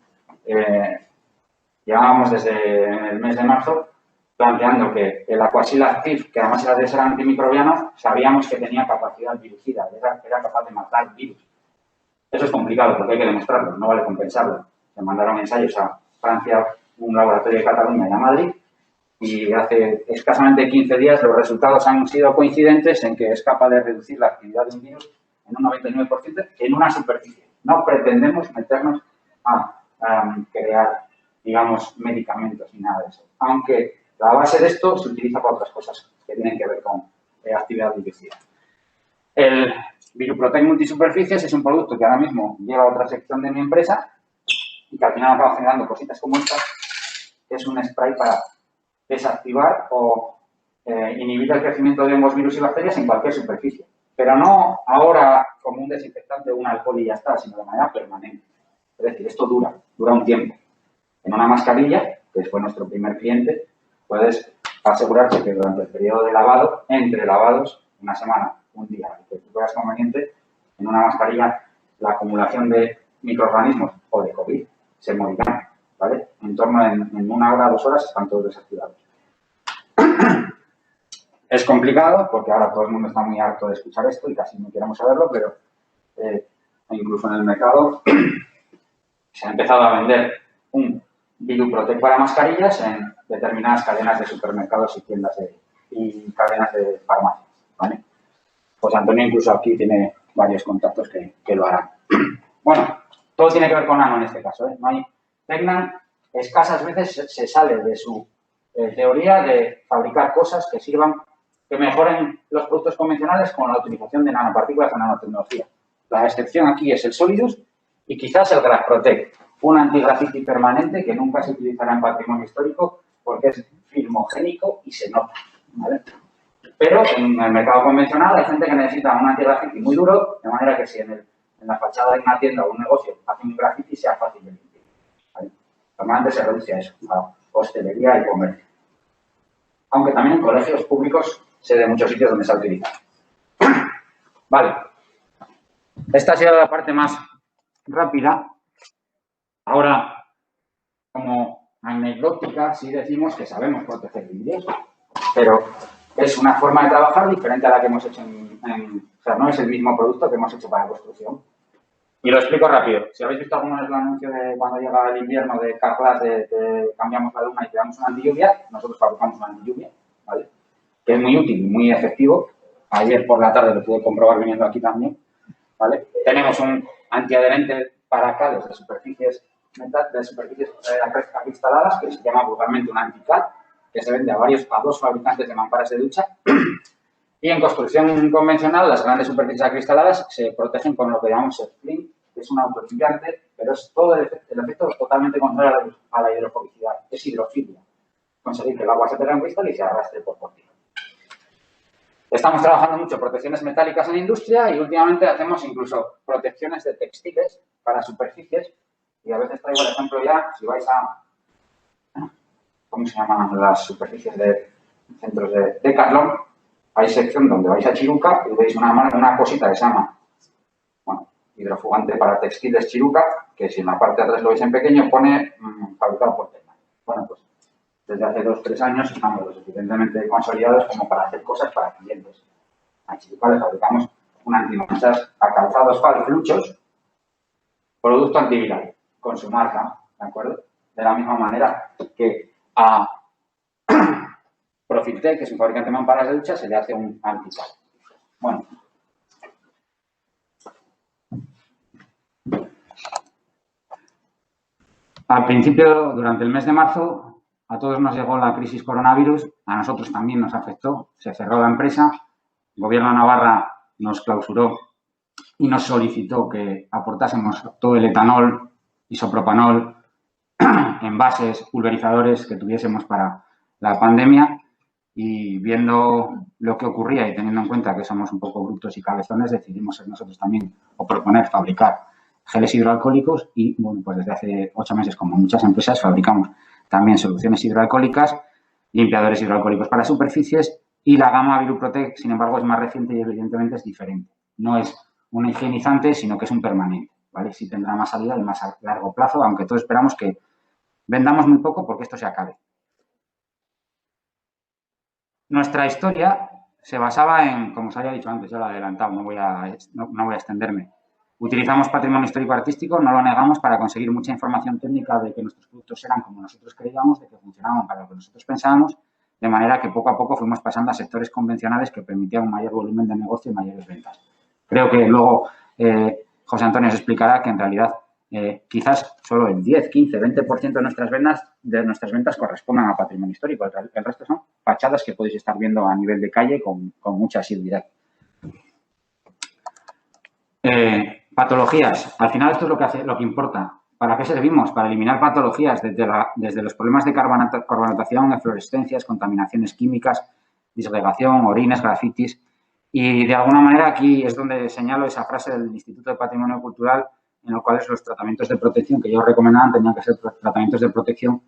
Llevábamos desde el mes de marzo planteando que el Aquasil Active, que además era de ser antimicrobiano, sabíamos que tenía capacidad virucida, era capaz de matar virus. Eso es complicado porque hay que demostrarlo, no vale compensarlo. Se mandaron ensayos a Francia, un laboratorio de Cataluña y a Madrid, y hace escasamente 15 días los resultados han sido coincidentes en que es capaz de reducir la actividad de un virus en un 99% en una superficie. No pretendemos meternos a crear, digamos, medicamentos ni nada de eso. Aunque la base de esto se utiliza para otras cosas que tienen que ver con actividad virucida. El Viruprotect Multisuperficies es un producto que ahora mismo lleva a otra sección de mi empresa y que al final acaba generando cositas como esta, que es un spray para desactivar o inhibir el crecimiento de hongos, virus y bacterias en cualquier superficie. Pero no ahora como un desinfectante o un alcohol y ya está, sino de manera permanente. Es decir, esto dura un tiempo. En una mascarilla, que fue nuestro primer cliente, puedes asegurarte que durante el periodo de lavado, entre lavados, una semana, un día, que tú veas conveniente, en una mascarilla la acumulación de microorganismos o de COVID se morirán, ¿vale? En torno en 1 hora, 2 horas están todos desactivados. Es complicado porque ahora todo el mundo está muy harto de escuchar esto y casi no queremos saberlo, pero incluso en el mercado se ha empezado a vender un Viruprotect para mascarillas en determinadas cadenas de supermercados y tiendas y cadenas de farmacias, ¿vale? Pues Antonio incluso aquí tiene varios contactos que lo harán. Bueno, todo tiene que ver con nano en este caso, ¿eh? No hay Tecnan, escasas veces se sale de su teoría de fabricar cosas que sirvan, que mejoren los productos convencionales con la utilización de nanopartículas o nanotecnología. La excepción aquí es el Solidus y quizás el Grafprotect, un antigrafiti permanente que nunca se utilizará en patrimonio histórico porque es filmogénico y se nota, ¿vale? Pero en el mercado convencional hay gente que necesita un antigrafiti muy duro, de manera que si en la fachada de una tienda o un negocio hace un grafiti sea fácil de limpiar, ¿vale? Normalmente se reduce a eso, a hostelería y comercio. Aunque también en colegios públicos sé de muchos sitios donde se ha utilizado. Vale. Esta ha sido la parte más rápida. Ahora, como anecdótica, sí decimos que sabemos proteger vidrios, pero es una forma de trabajar diferente a la que hemos hecho o sea, no es el mismo producto que hemos hecho para construcción. Y lo explico rápido. Si habéis visto alguna vez el anuncio de cuando llega el invierno de Carglass, de cambiamos la luna y creamos una antilluvia, nosotros fabricamos una antilluvia, ¿vale? Que es muy útil y muy efectivo. Ayer por la tarde lo pude comprobar viniendo aquí también, ¿vale? Tenemos un antiadherente para cables de superficies acristaladas, que se llama vulgarmente un antical, que se vende a 2 fabricantes de mamparas de ducha. Y en construcción convencional, las grandes superficies acristaladas se protegen con lo que llamamos Splint, que es un autoexiliante, pero es todo el efecto totalmente contrario a la hidrofobicidad. Es hidrofilia. Conseguir que el agua se pega en cristal y se arrastre por ti. Estamos trabajando mucho protecciones metálicas en industria y últimamente hacemos incluso protecciones de textiles para superficies. Y a veces traigo el ejemplo ya, si vais a, ¿cómo se llaman las superficies de centros de Decathlon? Hay sección donde vais a Chiruca y veis una cosita que se llama, bueno, hidrofugante para textiles Chiruca, que si en la parte de atrás lo veis en pequeño pone fabricado por Tecna. Bueno, pues desde hace 2-3 años estamos lo suficientemente consolidados como para hacer cosas para clientes. A Chiruca le fabricamos un antimanchas a calzados fluchos, producto antiviral, con su marca, ¿de acuerdo? de la misma manera que a Profiltec, que es un fabricante de mamparas de ducha, se le hace un antical. Bueno. Al principio, durante el mes de marzo, a todos nos llegó la crisis coronavirus, a nosotros también nos afectó, se cerró la empresa, el gobierno de Navarra nos clausuró y nos solicitó que aportásemos todo el etanol, isopropanol, envases, pulverizadores que tuviésemos para la pandemia, y viendo lo que ocurría y teniendo en cuenta que somos un poco brutos y cabezones, decidimos ser nosotros también o proponer fabricar geles hidroalcohólicos y, bueno, pues desde hace 8 meses, como muchas empresas, fabricamos también soluciones hidroalcohólicas, limpiadores hidroalcohólicos para superficies, y la gama Viruprotec, sin embargo, es más reciente y evidentemente es diferente. No es un higienizante, sino que es un permanente, ¿vale? Sí tendrá más salida y más a largo plazo, aunque todos esperamos que vendamos muy poco porque esto se acabe. Nuestra historia se basaba en, como os había dicho antes, ya lo he adelantado, no voy a extenderme. Utilizamos patrimonio histórico-artístico, no lo negamos, para conseguir mucha información técnica de que nuestros productos eran como nosotros creíamos, de que funcionaban para lo que nosotros pensábamos, de manera que poco a poco fuimos pasando a sectores convencionales que permitían un mayor volumen de negocio y mayores ventas. Creo que luego José Antonio os explicará que en realidad quizás solo el 10, 15, 20% de nuestras ventas correspondan a patrimonio histórico. El resto son fachadas que podéis estar viendo a nivel de calle con mucha asiduidad. Patologías. Al final esto es lo que importa. ¿Para qué servimos? Para eliminar patologías desde los problemas de carbonatación, eflorescencias, contaminaciones químicas, disgregación, orines, grafitis. Y de alguna manera aquí es donde señalo esa frase del Instituto de Patrimonio Cultural, en el cual los tratamientos de protección que ellos recomendaban tenían que ser tratamientos de protección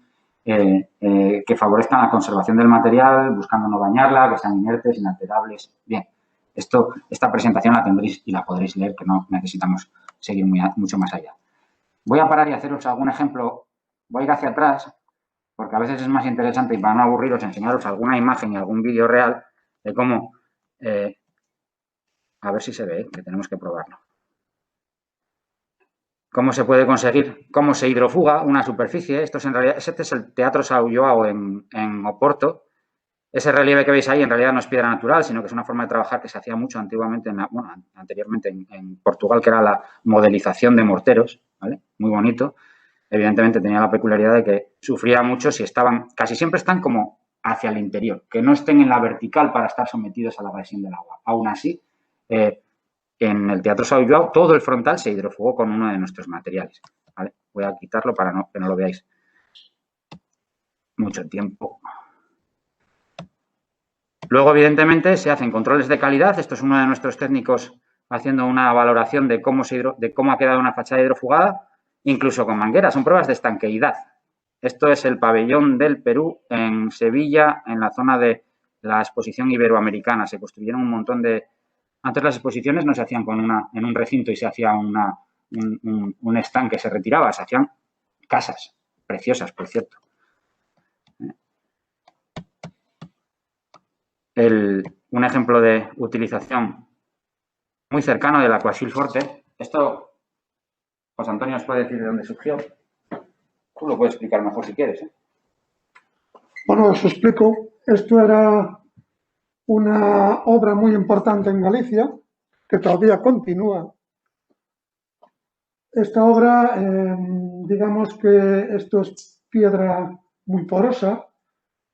que favorezcan la conservación del material, buscando no dañarla, que sean inertes, inalterables. Bien, esta presentación la tendréis y la podréis leer, que no necesitamos seguir mucho más allá. Voy a parar y haceros algún ejemplo. Voy a ir hacia atrás, porque a veces es más interesante, y para no aburriros, enseñaros alguna imagen y algún vídeo real de cómo... a ver si se ve, que tenemos que probarlo. ¿Cómo se puede conseguir? ¿Cómo se hidrofuga una superficie? Esto es en realidad, este es el Teatro São João en Oporto. Ese relieve que veis ahí en realidad no es piedra natural, sino que es una forma de trabajar que se hacía mucho antiguamente, anteriormente en Portugal, que era la modelización de morteros, ¿vale? Muy bonito. Evidentemente tenía la peculiaridad de que sufría mucho si estaban, casi siempre están como hacia el interior, que no estén en la vertical para estar sometidos a la agresión del agua. Aún así, en el Teatro São João todo el frontal se hidrofugó con uno de nuestros materiales, ¿vale? Voy a quitarlo para que no lo veáis mucho tiempo. Luego, evidentemente, se hacen controles de calidad. Esto es uno de nuestros técnicos haciendo una valoración de cómo ha quedado una fachada hidrofugada, incluso con mangueras. Son pruebas de estanqueidad. Esto es el pabellón del Perú en Sevilla, en la zona de la exposición iberoamericana. Se construyeron un montón de... Antes las exposiciones no se hacían en un recinto y se hacía un estanque, se retiraba. Se hacían casas preciosas, por cierto. Un ejemplo de utilización muy cercano del Aquasil Forte. Esto, José Antonio os puede decir de dónde surgió. Tú lo puedes explicar mejor si quieres, ¿eh? Bueno, os explico. Esto era una obra muy importante en Galicia, que todavía continúa. Esta obra, digamos que esto es piedra muy porosa,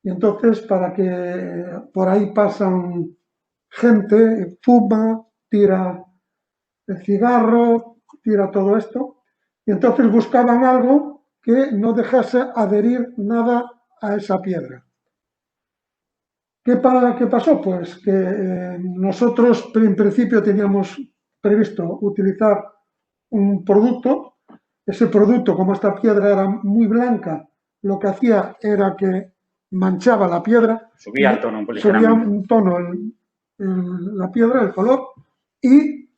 y entonces para que por ahí pasan gente, fuma, tira el cigarro, tira todo esto, y entonces buscaban algo que no dejase adherir nada a esa piedra. ¿Qué pasó? Pues que nosotros en principio teníamos previsto utilizar un producto. Ese producto, como esta piedra era muy blanca, lo que hacía era que manchaba la piedra. Subía el tono, subía un tono la piedra, el color, y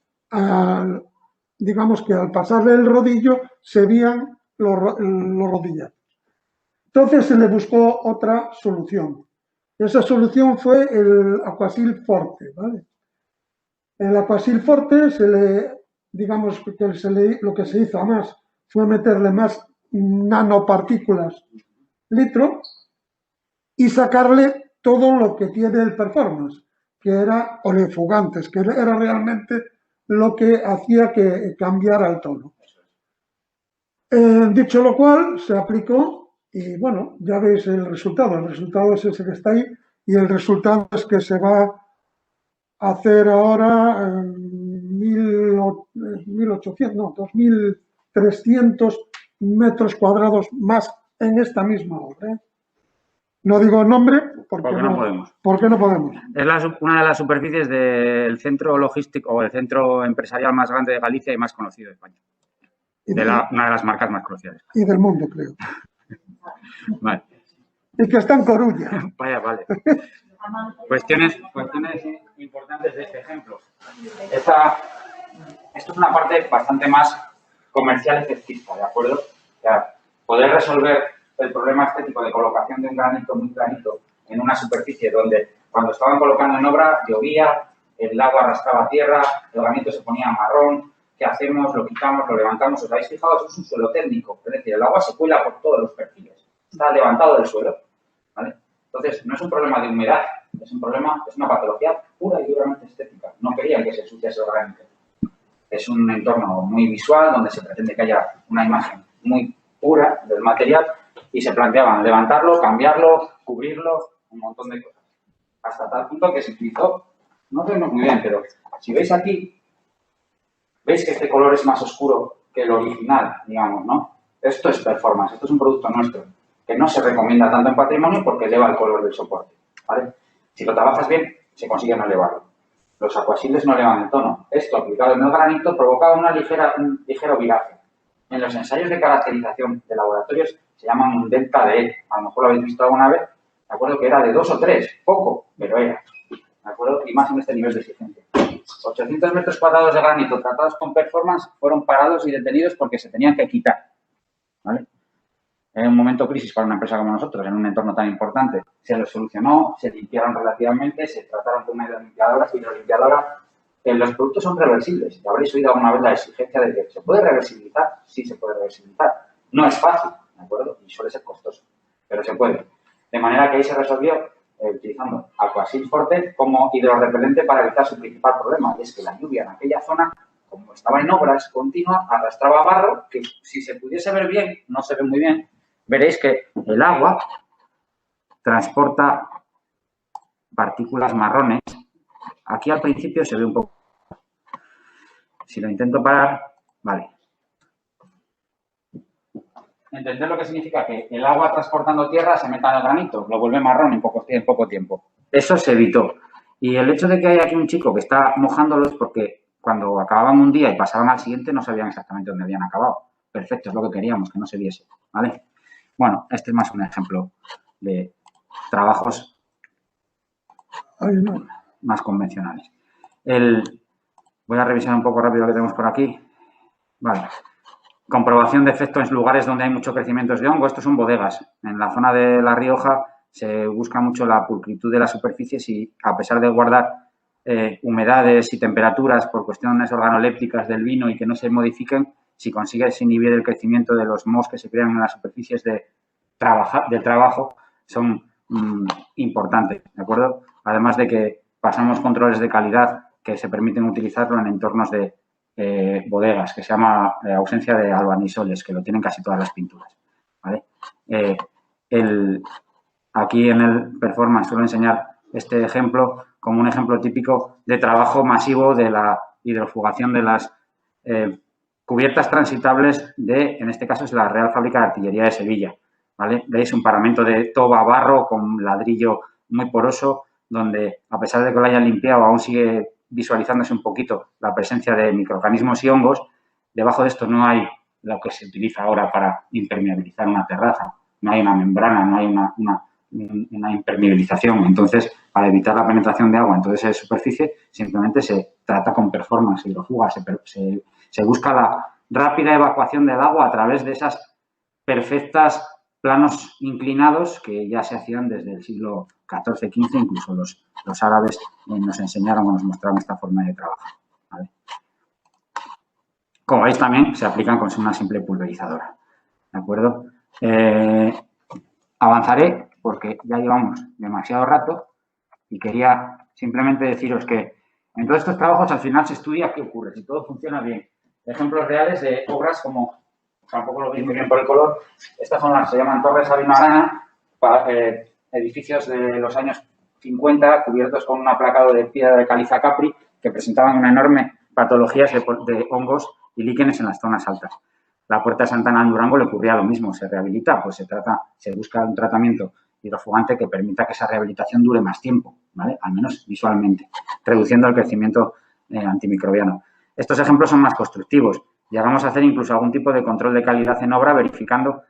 digamos que al pasarle el rodillo se veían los rodillazos. Entonces se le buscó otra solución. Esa solución fue el Aquasil Forte, ¿vale? El Aquasil Forte, digamos que lo que se hizo además fue meterle más nanopartículas litro y sacarle todo lo que tiene el performance, que era oleofugantes, que era realmente lo que hacía que cambiara el tono. Dicho lo cual, se aplicó y, bueno, ya veis el resultado. El resultado es ese que está ahí y el resultado es que se va a hacer ahora 2.300 metros cuadrados más en esta misma obra, ¿eh? No digo el nombre porque no podemos. Porque no podemos. Es una de las superficies del centro logístico o el centro empresarial más grande de Galicia y más conocido de España. Una de las marcas más conocidas. Y del mundo, creo. Vale. Y que está en Coruña. Vaya, vale. Cuestiones importantes de este ejemplo. Esto es una parte bastante más comercial efectista, ¿de acuerdo? O sea, poder resolver el problema estético de colocación de un granito muy planito en una superficie donde cuando estaban colocando en obra llovía, el agua arrastraba tierra, el granito se ponía marrón. ¿Qué hacemos? Lo quitamos, lo levantamos. ¿Os habéis fijado? Eso es un suelo técnico. Es decir, el agua se cuela por todos los perfiles. Está levantado del suelo, ¿vale? Entonces, no es un problema de humedad, es una patología pura y duramente estética. No querían que se ensuciase el granito. Es un entorno muy visual donde se pretende que haya una imagen muy pura del material y se planteaban levantarlo, cambiarlo, cubrirlo, un montón de cosas. Hasta tal punto que se utilizó, no vemos muy bien, pero si veis aquí, veis que este color es más oscuro que el original, digamos, ¿no? Esto es performance, esto es un producto nuestro, que no se recomienda tanto en patrimonio porque eleva el color del soporte, ¿vale? Si lo trabajas bien, se consigue no elevarlo. Los aquasiles no elevan el tono. Esto, aplicado en el granito, provocaba un ligero viraje. En los ensayos de caracterización de laboratorios se llaman un delta de E. A lo mejor lo habéis visto alguna vez. De acuerdo que era de 2 o 3, poco, pero era. ¿De acuerdo? Y más en este nivel de exigencia. 800 metros cuadrados de granito tratados con performance fueron parados y detenidos porque se tenían que quitar, ¿vale? En un momento crisis para una empresa como nosotros, en un entorno tan importante, se lo solucionó, se limpiaron relativamente, se trataron con una hidrolimpiadora. Los productos son reversibles. Ya habréis oído alguna vez la exigencia de que se puede reversibilizar. Sí, se puede reversibilizar. No es fácil, ¿de acuerdo? Y suele ser costoso, pero se puede. De manera que ahí se resolvió utilizando Aquasil Forte como hidrorrepelente para evitar su principal problema, y es que la lluvia en aquella zona, como estaba en obras continua, arrastraba barro que, si se pudiese ver bien, no se ve muy bien, veréis que el agua transporta partículas marrones. Aquí al principio se ve un poco. Si lo intento parar, vale. Entender lo que significa que el agua transportando tierra se meta en el granito, lo vuelve marrón en poco tiempo. Eso se evitó. Y el hecho de que haya aquí un chico que está mojándolos porque cuando acababan un día y pasaban al siguiente no sabían exactamente dónde habían acabado. Perfecto, es lo que queríamos, que no se viese, ¿vale? Bueno, este es más un ejemplo de trabajos más convencionales. Voy a revisar un poco rápido lo que tenemos por aquí. Vale. Comprobación de efecto en lugares donde hay mucho crecimiento de hongo. Estos son bodegas. En la zona de La Rioja se busca mucho la pulcritud de las superficies y, a pesar de guardar humedades y temperaturas por cuestiones organolépticas del vino y que no se modifiquen, si consigues inhibir el crecimiento de los mohos que se crean en las superficies del trabajo, son importantes, ¿de acuerdo? Además de que pasamos controles de calidad que se permiten utilizarlo en entornos de bodegas, que se llama ausencia de albanisoles, que lo tienen casi todas las pinturas, ¿vale? Aquí en el performance suelo enseñar este ejemplo como un ejemplo típico de trabajo masivo de la hidrofugación de las cubiertas transitables en este caso es la Real Fábrica de Artillería de Sevilla, ¿vale? Veis un paramento de toba barro con ladrillo muy poroso, donde, a pesar de que lo hayan limpiado, aún sigue visualizándose un poquito la presencia de microorganismos y hongos. Debajo de esto no hay lo que se utiliza ahora para impermeabilizar una terraza. No hay una membrana, no hay una impermeabilización. Entonces, para evitar la penetración de agua en toda esa superficie, simplemente se trata con performance, hidrofuga. Se busca la rápida evacuación del agua a través de esas perfectas planos inclinados que ya se hacían desde el siglo XIV, XV, incluso los árabes nos enseñaron o nos mostraron esta forma de trabajar, ¿vale? Como veis, también se aplican con una simple pulverizadora. ¿de acuerdo? Avanzaré porque ya llevamos demasiado rato y quería simplemente deciros que en todos estos trabajos al final se estudia qué ocurre, si todo funciona bien. Ejemplos reales de obras como, tampoco lo veis muy bien por el color, estas son las, se llaman Torres Sabino Arana, edificios de los años 50 cubiertos con un aplacado de piedra de caliza capri que presentaban una enorme patologías de hongos y líquenes en las zonas altas. La Puerta de Santana en Durango le ocurría lo mismo, se rehabilita, pues se busca un tratamiento hidrofugante que permita que esa rehabilitación dure más tiempo, ¿vale? Al menos visualmente, reduciendo el crecimiento antimicrobiano. Estos ejemplos son más constructivos. Llegamos a hacer incluso algún tipo de control de calidad en obra verificando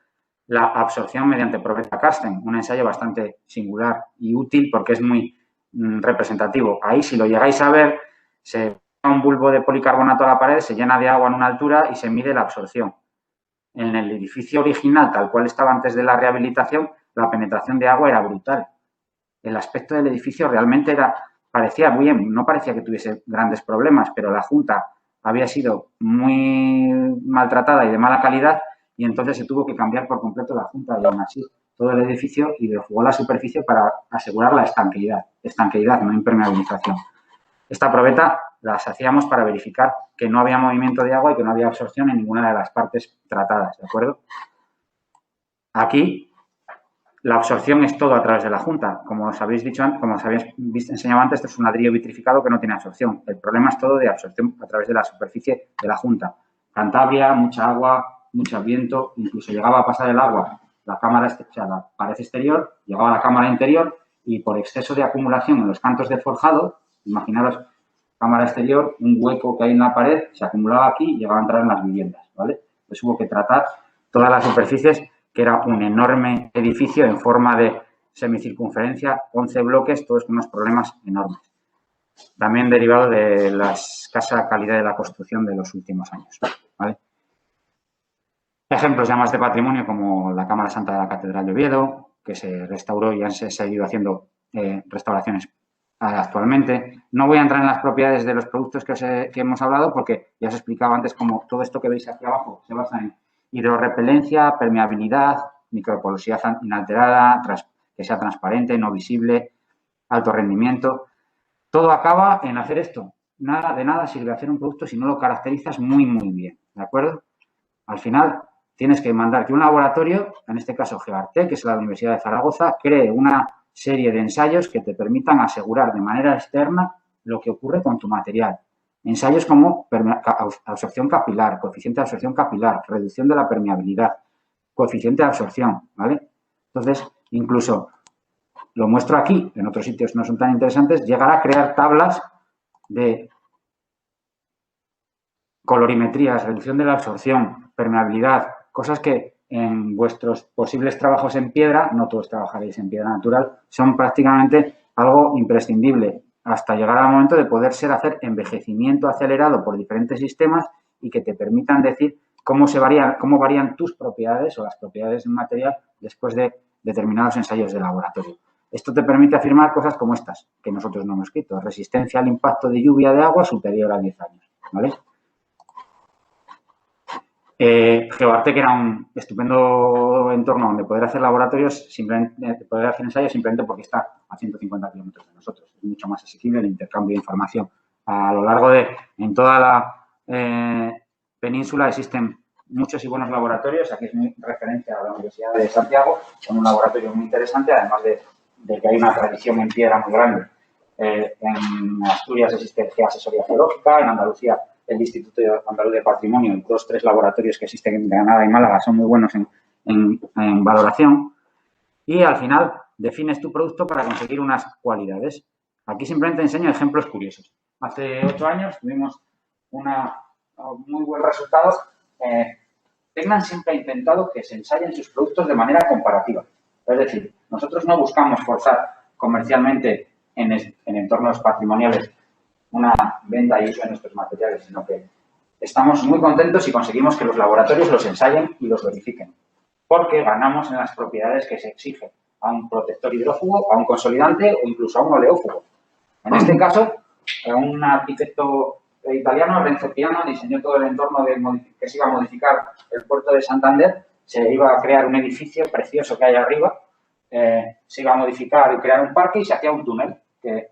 la absorción mediante probeta Karsten, un ensayo bastante singular y útil porque es muy representativo. Ahí, si lo llegáis a ver, se pone un bulbo de policarbonato a la pared, se llena de agua en una altura y se mide la absorción. En el edificio original, tal cual estaba antes de la rehabilitación, la penetración de agua era brutal. El aspecto del edificio realmente parecía bien, no parecía que tuviese grandes problemas, pero la junta había sido muy maltratada y de mala calidad y entonces se tuvo que cambiar por completo la junta y aún así todo el edificio hidrofugó la superficie para asegurar la estanqueidad, no impermeabilización. Esta probeta las hacíamos para verificar que no había movimiento de agua y que no había absorción en ninguna de las partes tratadas, ¿de acuerdo? Aquí la absorción es todo a través de la junta. Como os habéis dicho, como os habéis enseñado antes, esto es un ladrillo vitrificado que no tiene absorción. El problema es todo de absorción a través de la superficie de la junta. Cantabria, mucha agua, mucho viento, incluso llegaba a pasar el agua, la pared exterior, llegaba a la cámara interior y por exceso de acumulación en los cantos de forjado, imaginaros cámara exterior, un hueco que hay en la pared, se acumulaba aquí y llegaba a entrar en las viviendas, ¿vale? Entonces hubo que tratar todas las superficies, que era un enorme edificio en forma de semicircunferencia, 11 bloques, todos con unos problemas enormes. También derivado de la escasa calidad de la construcción de los últimos años, ¿vale? Ejemplos ya más de patrimonio como la Cámara Santa de la Catedral de Oviedo, que se restauró y han seguido haciendo restauraciones actualmente. No voy a entrar en las propiedades de los productos que hemos hablado porque ya os he explicado antes cómo todo esto que veis aquí abajo se basa en hidrorrepelencia, permeabilidad, microporosidad inalterada, que sea transparente, no visible, alto rendimiento. Todo acaba en hacer esto. De nada sirve hacer un producto si no lo caracterizas muy, muy bien, ¿de acuerdo? Al final tienes que mandar que un laboratorio, en este caso GeoArtec, que es la Universidad de Zaragoza, cree una serie de ensayos que te permitan asegurar de manera externa lo que ocurre con tu material. Ensayos como absorción capilar, coeficiente de absorción capilar, reducción de la permeabilidad, coeficiente de absorción, ¿vale? Entonces, incluso, lo muestro aquí, en otros sitios no son tan interesantes, llegar a crear tablas de colorimetrías, reducción de la absorción, permeabilidad, cosas que en vuestros posibles trabajos en piedra, no todos trabajaréis en piedra natural, son prácticamente algo imprescindible hasta llegar al momento de poder hacer envejecimiento acelerado por diferentes sistemas y que te permitan decir cómo varían tus propiedades o las propiedades del material después de determinados ensayos de laboratorio. Esto te permite afirmar cosas como estas, que nosotros no hemos escrito. Resistencia al impacto de lluvia de agua superior a 10 años, ¿vale? GeoArtec era un estupendo entorno donde poder hacer laboratorios, poder hacer ensayos simplemente porque está a 150 kilómetros de nosotros. Es mucho más asequible el intercambio de información. A lo largo en toda la península existen muchos y buenos laboratorios. Aquí es muy referencia a la Universidad de Santiago, con un laboratorio muy interesante, además de que hay una tradición en piedra muy grande. En Asturias existe Geoasesoría Geológica, en Andalucía el Instituto Andaluz de Patrimonio, los 3 laboratorios que existen en Granada y Málaga son muy buenos en valoración. Y al final defines tu producto para conseguir unas cualidades. Aquí simplemente enseño ejemplos curiosos. Hace 8 años tuvimos un muy buen resultado. Tecnan siempre ha intentado que se ensayen sus productos de manera comparativa. Es decir, nosotros no buscamos forzar comercialmente en entornos patrimoniales una venta y uso de nuestros materiales, sino que estamos muy contentos si conseguimos que los laboratorios los ensayen y los verifiquen, porque ganamos en las propiedades que se exigen a un protector hidrófugo, a un consolidante o incluso a un oleófugo. En este caso, un arquitecto italiano, Renzo Piano, diseñó todo el entorno que se iba a modificar el puerto de Santander se iba a crear un edificio precioso que hay arriba, se iba a modificar y crear un parque y se hacía un túnel que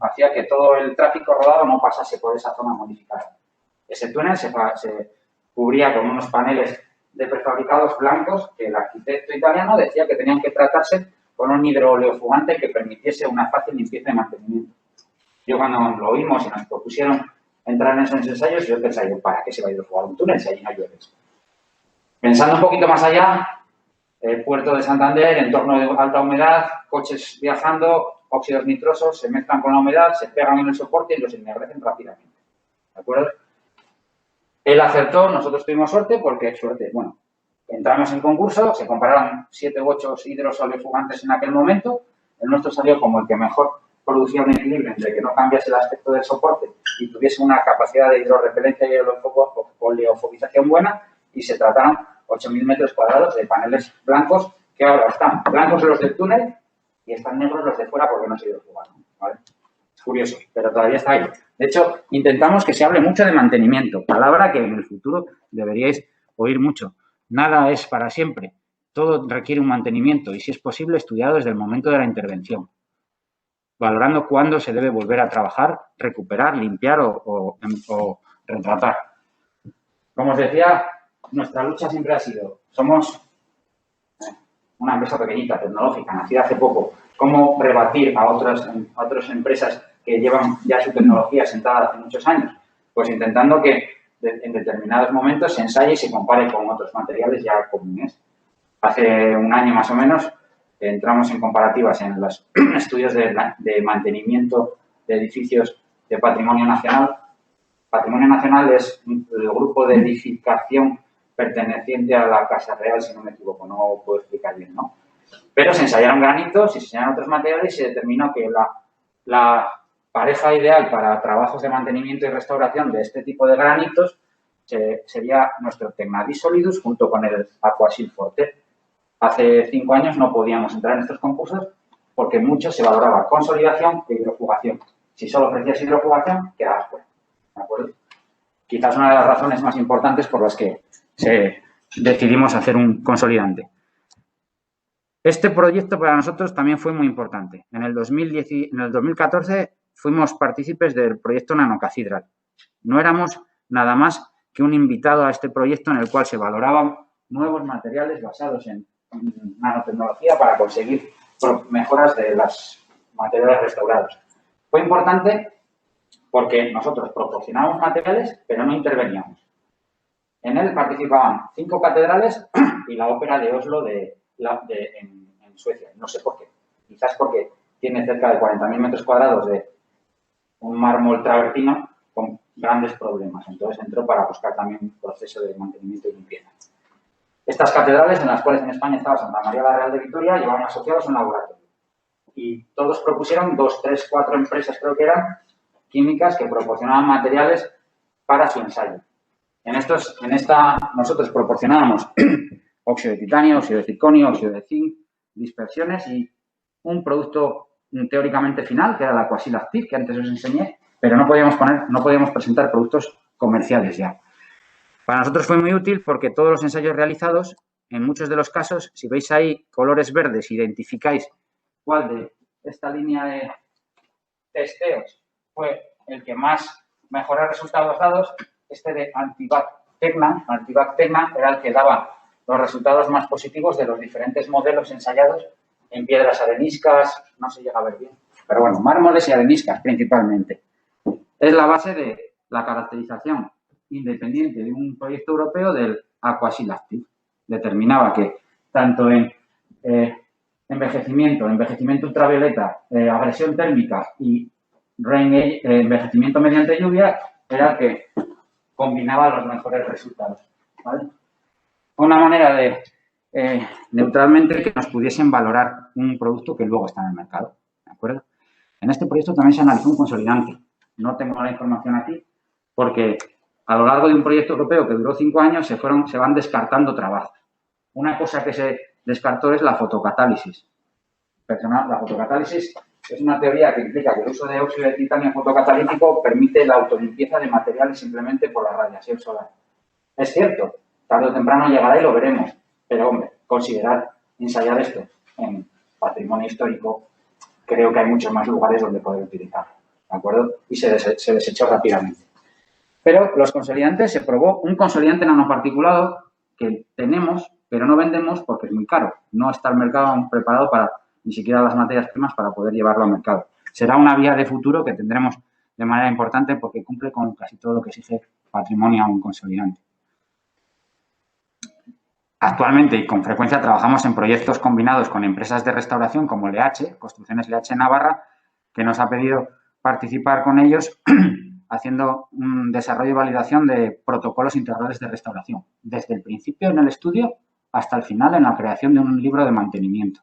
hacía que todo el tráfico rodado no pasase por esa zona modificada. Ese túnel se cubría con unos paneles de prefabricados blancos que el arquitecto italiano decía que tenían que tratarse con un hidrooleo-fugante que permitiese una fácil limpieza y mantenimiento. Yo cuando lo oímos y nos propusieron entrar en esos ensayos, yo pensaba, ¿para qué se va a hidrofugar un túnel si allí no llueve? Pensando un poquito más allá, el puerto de Santander, entorno de alta humedad, coches viajando, óxidos nitrosos, se mezclan con la humedad, se pegan en el soporte y los ennegrecen rápidamente. ¿De acuerdo? Él acertó, nosotros tuvimos suerte porque, bueno, entramos en concurso, se compararon 7 u 8 hidrosoliofugantes en aquel momento, el nuestro salió como el que mejor producía un equilibrio entre que no cambiase el aspecto del soporte y tuviese una capacidad de hidrorrepelencia y oleofobización buena, y se trataron 8.000 metros cuadrados de paneles blancos, que ahora están blancos los del túnel y están negros los de fuera porque no se hidrofugaron, ¿vale? Es curioso, pero todavía está ahí. De hecho, intentamos que se hable mucho de mantenimiento, palabra que en el futuro deberíais oír mucho. Nada es para siempre, todo requiere un mantenimiento y, si es posible, estudiado desde el momento de la intervención, valorando cuándo se debe volver a trabajar, recuperar, limpiar o retratar. Como os decía, nuestra lucha siempre ha sido, somos una empresa pequeñita, tecnológica, nacida hace poco, cómo rebatir a otras empresas que llevan ya su tecnología sentada hace muchos años, pues intentando que en determinados momentos se ensaye y se compare con otros materiales ya comunes. Hace un año más o menos entramos en comparativas en los estudios de mantenimiento de edificios de patrimonio nacional. Patrimonio nacional es el grupo de edificación perteneciente a la Casa Real, si no me equivoco, no puedo explicar bien, ¿no? Pero se ensayaron granitos y se ensayaron otros materiales y se determinó que la pareja ideal para trabajos de mantenimiento y restauración de este tipo de granitos sería nuestro Tecnadis Solidus junto con el Aquasil Forte. Hace 5 años no podíamos entrar en estos concursos porque mucho se valoraba consolidación e hidrofugación. Si solo ofrecías hidrofugación, quedabas fuera. ¿De acuerdo? Quizás una de las razones más importantes por las que decidimos hacer un consolidante. Este proyecto para nosotros también fue muy importante. En el 2014 fuimos partícipes del proyecto Nanocathedral. No éramos nada más que un invitado a este proyecto en el cual se valoraban nuevos materiales basados en nanotecnología para conseguir mejoras de los materiales restaurados. Fue importante porque nosotros proporcionábamos materiales, pero no interveníamos. En él participaban 5 catedrales y la ópera de Oslo en Suecia. No sé por qué. Quizás porque tiene cerca de 40.000 metros cuadrados de un mármol travertino con grandes problemas. Entonces entró para buscar también un proceso de mantenimiento y limpieza. Estas catedrales, en las cuales en España estaba Santa María la Real de Vitoria, llevaban asociados un laboratorio. Y todos propusieron 2, 3, 4 empresas, creo que eran, químicas que proporcionaban materiales para su ensayo. Nosotros proporcionábamos óxido de titanio, óxido de circonio, óxido de zinc, dispersiones y un producto teóricamente final, que era la Aquasil Active, que antes os enseñé, pero no podíamos presentar productos comerciales ya. Para nosotros fue muy útil porque todos los ensayos realizados, en muchos de los casos, si veis ahí colores verdes, identificáis cuál de esta línea de testeos fue el que más mejores resultados dados. Este de Antibac Tecna era el que daba los resultados más positivos de los diferentes modelos ensayados en piedras areniscas, no se llega a ver bien, pero bueno, mármoles y areniscas principalmente. Es la base de la caracterización independiente de un proyecto europeo del Aquasil Active. Determinaba que tanto en envejecimiento ultravioleta, agresión térmica y envejecimiento mediante lluvia era el que combinaba los mejores resultados, ¿vale? Una manera de neutralmente que nos pudiesen valorar un producto que luego está en el mercado, ¿de acuerdo? En este proyecto también se analizó un consolidante. No tengo la información aquí porque a lo largo de un proyecto europeo que duró 5 años se van descartando trabajos. Una cosa que se descartó es la fotocatálisis. La fotocatálisis es una teoría que implica que el uso de óxido de titanio fotocatalítico permite la autolimpieza de materiales simplemente por la radiación solar. Es cierto, tarde o temprano llegará y lo veremos. Pero, hombre, considerar, ensayar esto en patrimonio histórico, creo que hay muchos más lugares donde poder utilizarlo, ¿de acuerdo? Y se desechó rápidamente. Pero los consolidantes, se probó un consolidante nanoparticulado que tenemos, pero no vendemos porque es muy caro. No está el mercado aún preparado para ni siquiera las materias primas para poder llevarlo al mercado. Será una vía de futuro que tendremos de manera importante porque cumple con casi todo lo que exige patrimonio a un consolidante. Actualmente y con frecuencia trabajamos en proyectos combinados con empresas de restauración como LH, Construcciones LH Navarra, que nos ha pedido participar con ellos haciendo un desarrollo y validación de protocolos integrales de restauración, desde el principio en el estudio hasta el final en la creación de un libro de mantenimiento,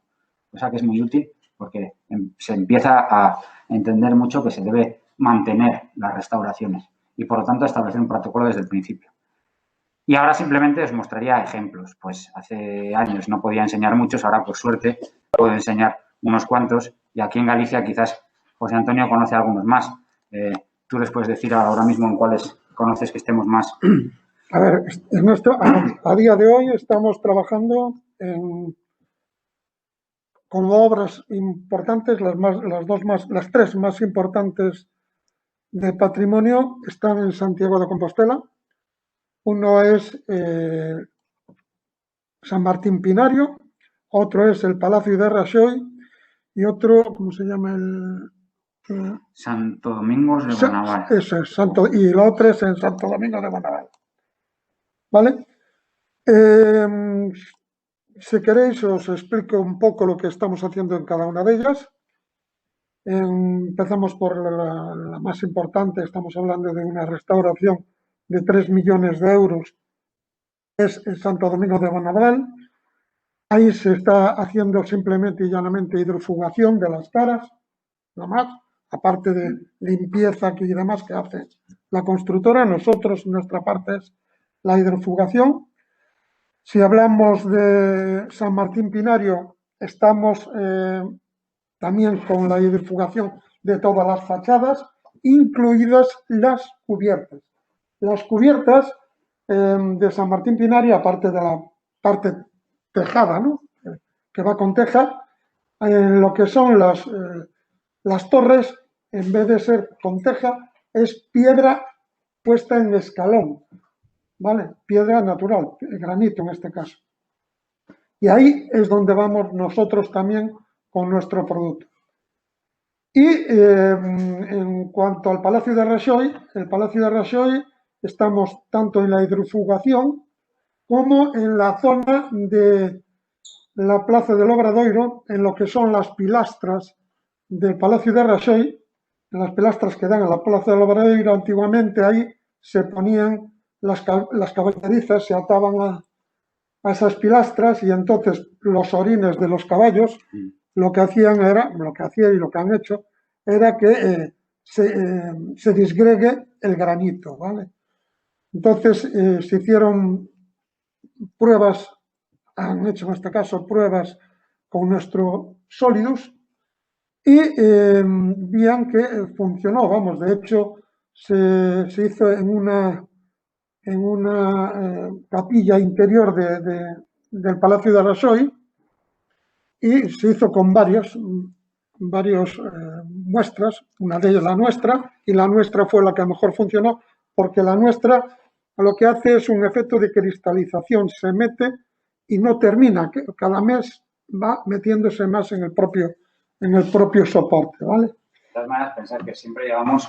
cosa que es muy útil porque se empieza a entender mucho que se debe mantener las restauraciones y, por lo tanto, establecer un protocolo desde el principio. Y ahora simplemente os mostraría ejemplos. Pues hace años no podía enseñar muchos, ahora por suerte puedo enseñar unos cuantos y aquí en Galicia quizás José Antonio conoce algunos más. Tú les puedes decir ahora mismo en cuáles conoces que estemos más. A ver, a día de hoy estamos trabajando con obras importantes, las tres más importantes de patrimonio están en Santiago de Compostela. Uno es San Martín Pinario, otro es el Palacio de Rajoy y otro, ¿cómo se llama? Santo Domingo de Bonaval. Eso es, y la otra es en Santo Domingo de Bonaval. ¿Vale? Si queréis, os explico un poco lo que estamos haciendo en cada una de ellas. Empezamos por la más importante, estamos hablando de una restauración de 3 millones de euros, es en Santo Domingo de Bonaval. Ahí se está haciendo simplemente y llanamente hidrofugación de las caras, nada más, aparte de limpieza y demás que hace la constructora. Nosotros, nuestra parte es la hidrofugación. Si hablamos de San Martín Pinario, estamos también con la hidrofugación de todas las fachadas, incluidas las cubiertas. Las cubiertas de San Martín Pinario, aparte de la parte tejada, ¿no?, que va con teja, lo que son las torres, en vez de ser con teja, es piedra puesta en escalón, ¿vale? Piedra natural, granito en este caso. Y ahí es donde vamos nosotros también con nuestro producto. Y en cuanto al Palacio de Rajoy, el Palacio de Rajoy estamos tanto en la hidrofugación como en la zona de la Plaza del Obradoiro, en lo que son las pilastras del Palacio de Rajoy, en las pilastras que dan a la Plaza del Obradoiro. Antiguamente ahí se ponían las caballerizas, se ataban a esas pilastras, y entonces los orines de los caballos lo que hacían y lo que han hecho era que se disgregue el granito, ¿vale? Entonces se hicieron pruebas, han hecho en este caso pruebas con nuestro Solidus y veían que funcionó. Vamos, de hecho se hizo en una capilla interior del Palacio de Rajoy y se hizo con varias muestras, una de ellas la nuestra, y la nuestra fue la que mejor funcionó, porque la nuestra lo que hace es un efecto de cristalización, se mete y no termina, que cada mes va metiéndose más en el propio soporte, ¿vale? De todas maneras, pensar que siempre llegamos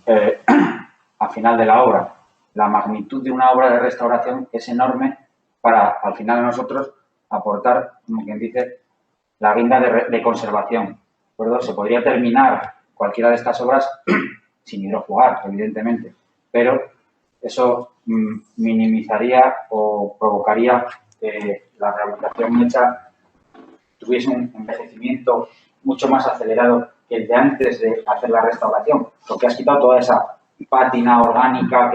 al final de la obra. La magnitud de una obra de restauración es enorme para, al final, nosotros aportar, como quien dice, la guinda de conservación. ¿De acuerdo? Se podría terminar cualquiera de estas obras sin hidrofugar, evidentemente, pero eso minimizaría o provocaría que la rehabilitación hecha tuviese un envejecimiento mucho más acelerado que el de antes de hacer la restauración, porque has quitado toda esa pátina orgánica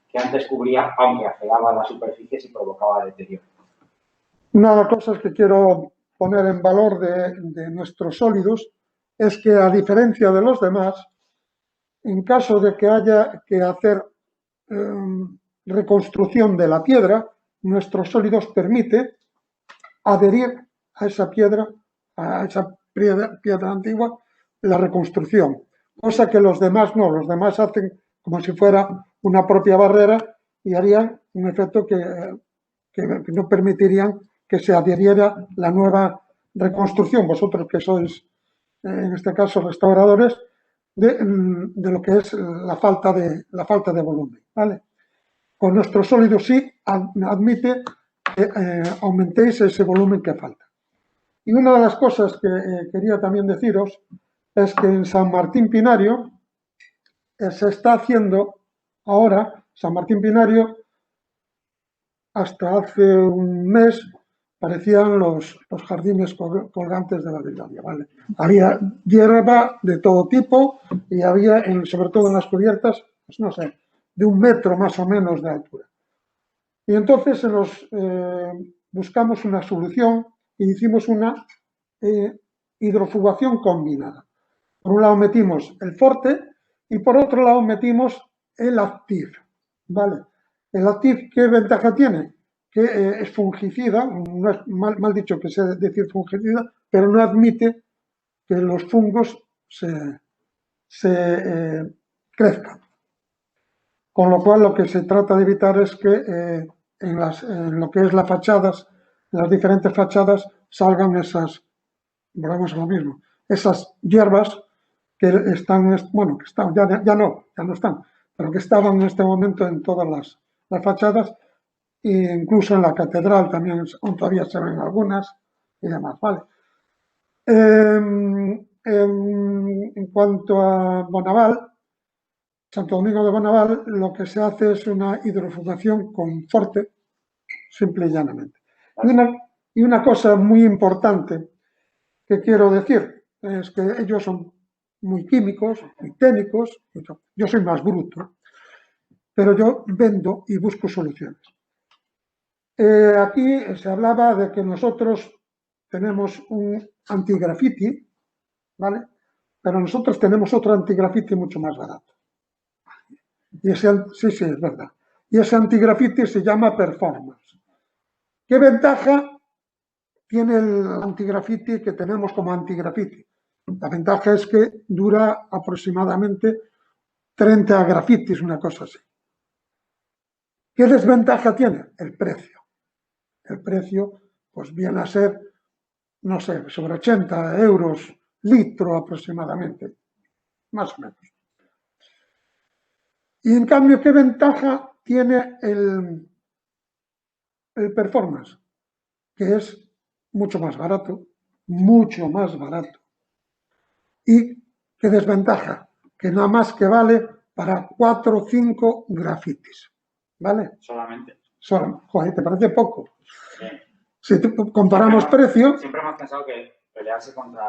que antes cubría, aunque afeaba las superficies y provocaba deterioro. Una de las cosas que quiero poner en valor de nuestros sólidos es que, a diferencia de los demás, en caso de que haya que hacer reconstrucción de la piedra, nuestros sólidos permite adherir a esa piedra antigua, la reconstrucción, cosa que los demás no, los demás hacen como si fuera una propia barrera y harían un efecto que no permitirían que se adhiriera la nueva reconstrucción. Vosotros que sois, en este caso, restauradores, de lo que es la falta de volumen, ¿vale? Con nuestro sólido sí admite que aumentéis ese volumen que falta. Y una de las cosas que quería también deciros es que en San Martín Pinario se está haciendo ahora, San Martín Pinario, hasta hace un mes parecían los jardines colgantes de Babilonia, ¿vale? Había hierba de todo tipo y había, sobre todo en las cubiertas, pues no sé, de 1 metro más o menos de altura. Y entonces buscamos una solución y hicimos una hidrofugación combinada. Por un lado metimos el Forte y por otro lado metimos el Activ, ¿vale? El Activ, ¿qué ventaja tiene? Que es fungicida, no es mal dicho que sea decir fungicida, pero no admite que los fungos se crezcan. Con lo cual lo que se trata de evitar es que en lo que es las fachadas, en las diferentes fachadas, salgan volvemos a lo mismo, esas hierbas que están, bueno, que están, ya no están, pero que estaban en este momento en todas las fachadas e incluso en la catedral también todavía se ven algunas y demás, ¿vale? En cuanto a Bonaval, Santo Domingo de Bonaval, lo que se hace es una hidrofugación con Forte, simple y llanamente. Y una cosa muy importante que quiero decir es que ellos son muy químicos, muy técnicos, yo soy más bruto, pero yo vendo y busco soluciones. Aquí se hablaba de que nosotros tenemos un antigrafiti, ¿vale? Pero nosotros tenemos otro antigrafiti mucho más barato. Y sí, es verdad. Y ese antigrafiti se llama Performance. ¿Qué ventaja tiene el antigrafiti que tenemos como antigrafiti? La ventaja es que dura aproximadamente 30 grafitis, una cosa así. ¿Qué desventaja tiene? El precio. El precio, pues viene a ser, no sé, sobre 80 euros litro aproximadamente, más o menos. Y en cambio, ¿qué ventaja tiene el Performance? Que es mucho más barato. ¿Y qué desventaja? Que nada más que vale para 4 o 5 grafitis, ¿vale? Solamente. Joder, ¿te parece poco? Bien. Si comparamos precios... Siempre hemos pensado que pelearse contra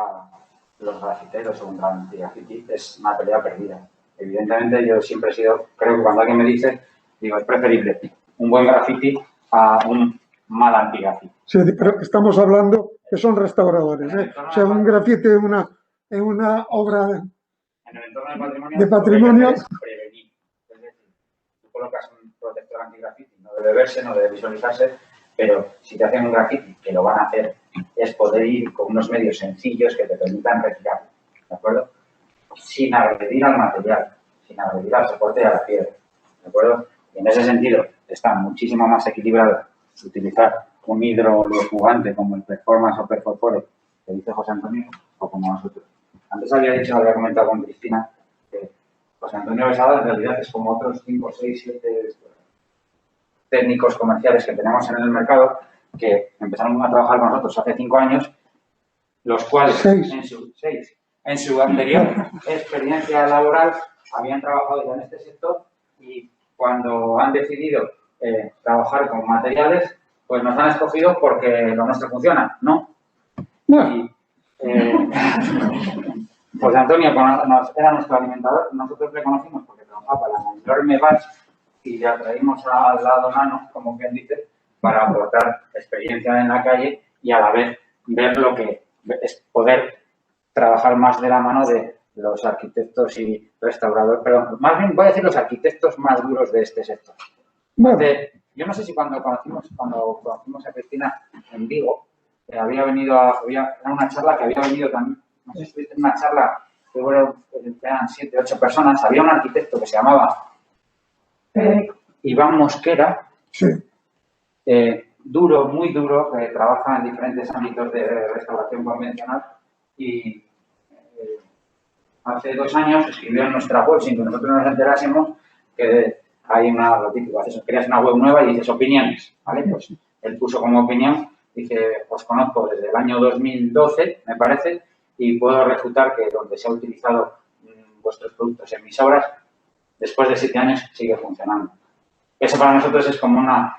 los grafiteros o contra el antigrafiti es una pelea perdida. Evidentemente, yo siempre he sido, creo que cuando alguien me dice, digo, es preferible un buen grafiti a un mal antigrafiti. Sí, pero estamos hablando que son restauradores, ¿eh? O sea, un grafiti en una obra en el entorno de patrimonio. Es prevenir. Es decir, tú colocas un protector antigrafiti, no debe verse, no debe visualizarse, pero si te hacen un grafiti, que lo van a hacer, es poder ir con unos medios sencillos que te permitan retirarlo, ¿de acuerdo? Sin agredir al material, sin agredir al soporte y a la piedra, ¿de acuerdo? Y en ese sentido está muchísimo más equilibrado utilizar un hidrofugante como el Performance o Perforpore que dice José Antonio o como nosotros. Antes había comentado con Cristina que José Antonio Besada en realidad es como otros 5, 6, 7 técnicos comerciales que tenemos en el mercado que empezaron a trabajar con nosotros hace 5 años, los cuales en su anterior experiencia laboral habían trabajado ya en este sector y cuando han decidido trabajar con materiales, pues nos han escogido porque lo nuestro funciona, ¿no? Y, José Antonio era nuestro alimentador, nosotros le conocimos porque trabajaba para la enorme batch y le atraímos al lado nano, como quien dice, para aportar experiencia en la calle y a la vez ver lo que es poder trabajar más de la mano de los arquitectos y restauradores, pero más bien voy a decir los arquitectos más duros de este sector. Hace Yo no sé si cuando conocimos a Cristina en Vigo, era una charla que había venido también, no sé si una charla que eran 7, 8 personas, había un arquitecto que se llamaba Iván Mosquera, Sí. Duro, muy duro, que trabaja en diferentes ámbitos de restauración convencional y hace 2 años escribió en nuestra web, sin que nosotros nos enterásemos, que hay lo típico, creas una web nueva y dices opiniones, ¿vale? Pues él puso como opinión, dice, os conozco desde el año 2012, me parece, y puedo refutar que donde se ha utilizado vuestros productos en mis obras, después de 7 años sigue funcionando. Eso para nosotros es como una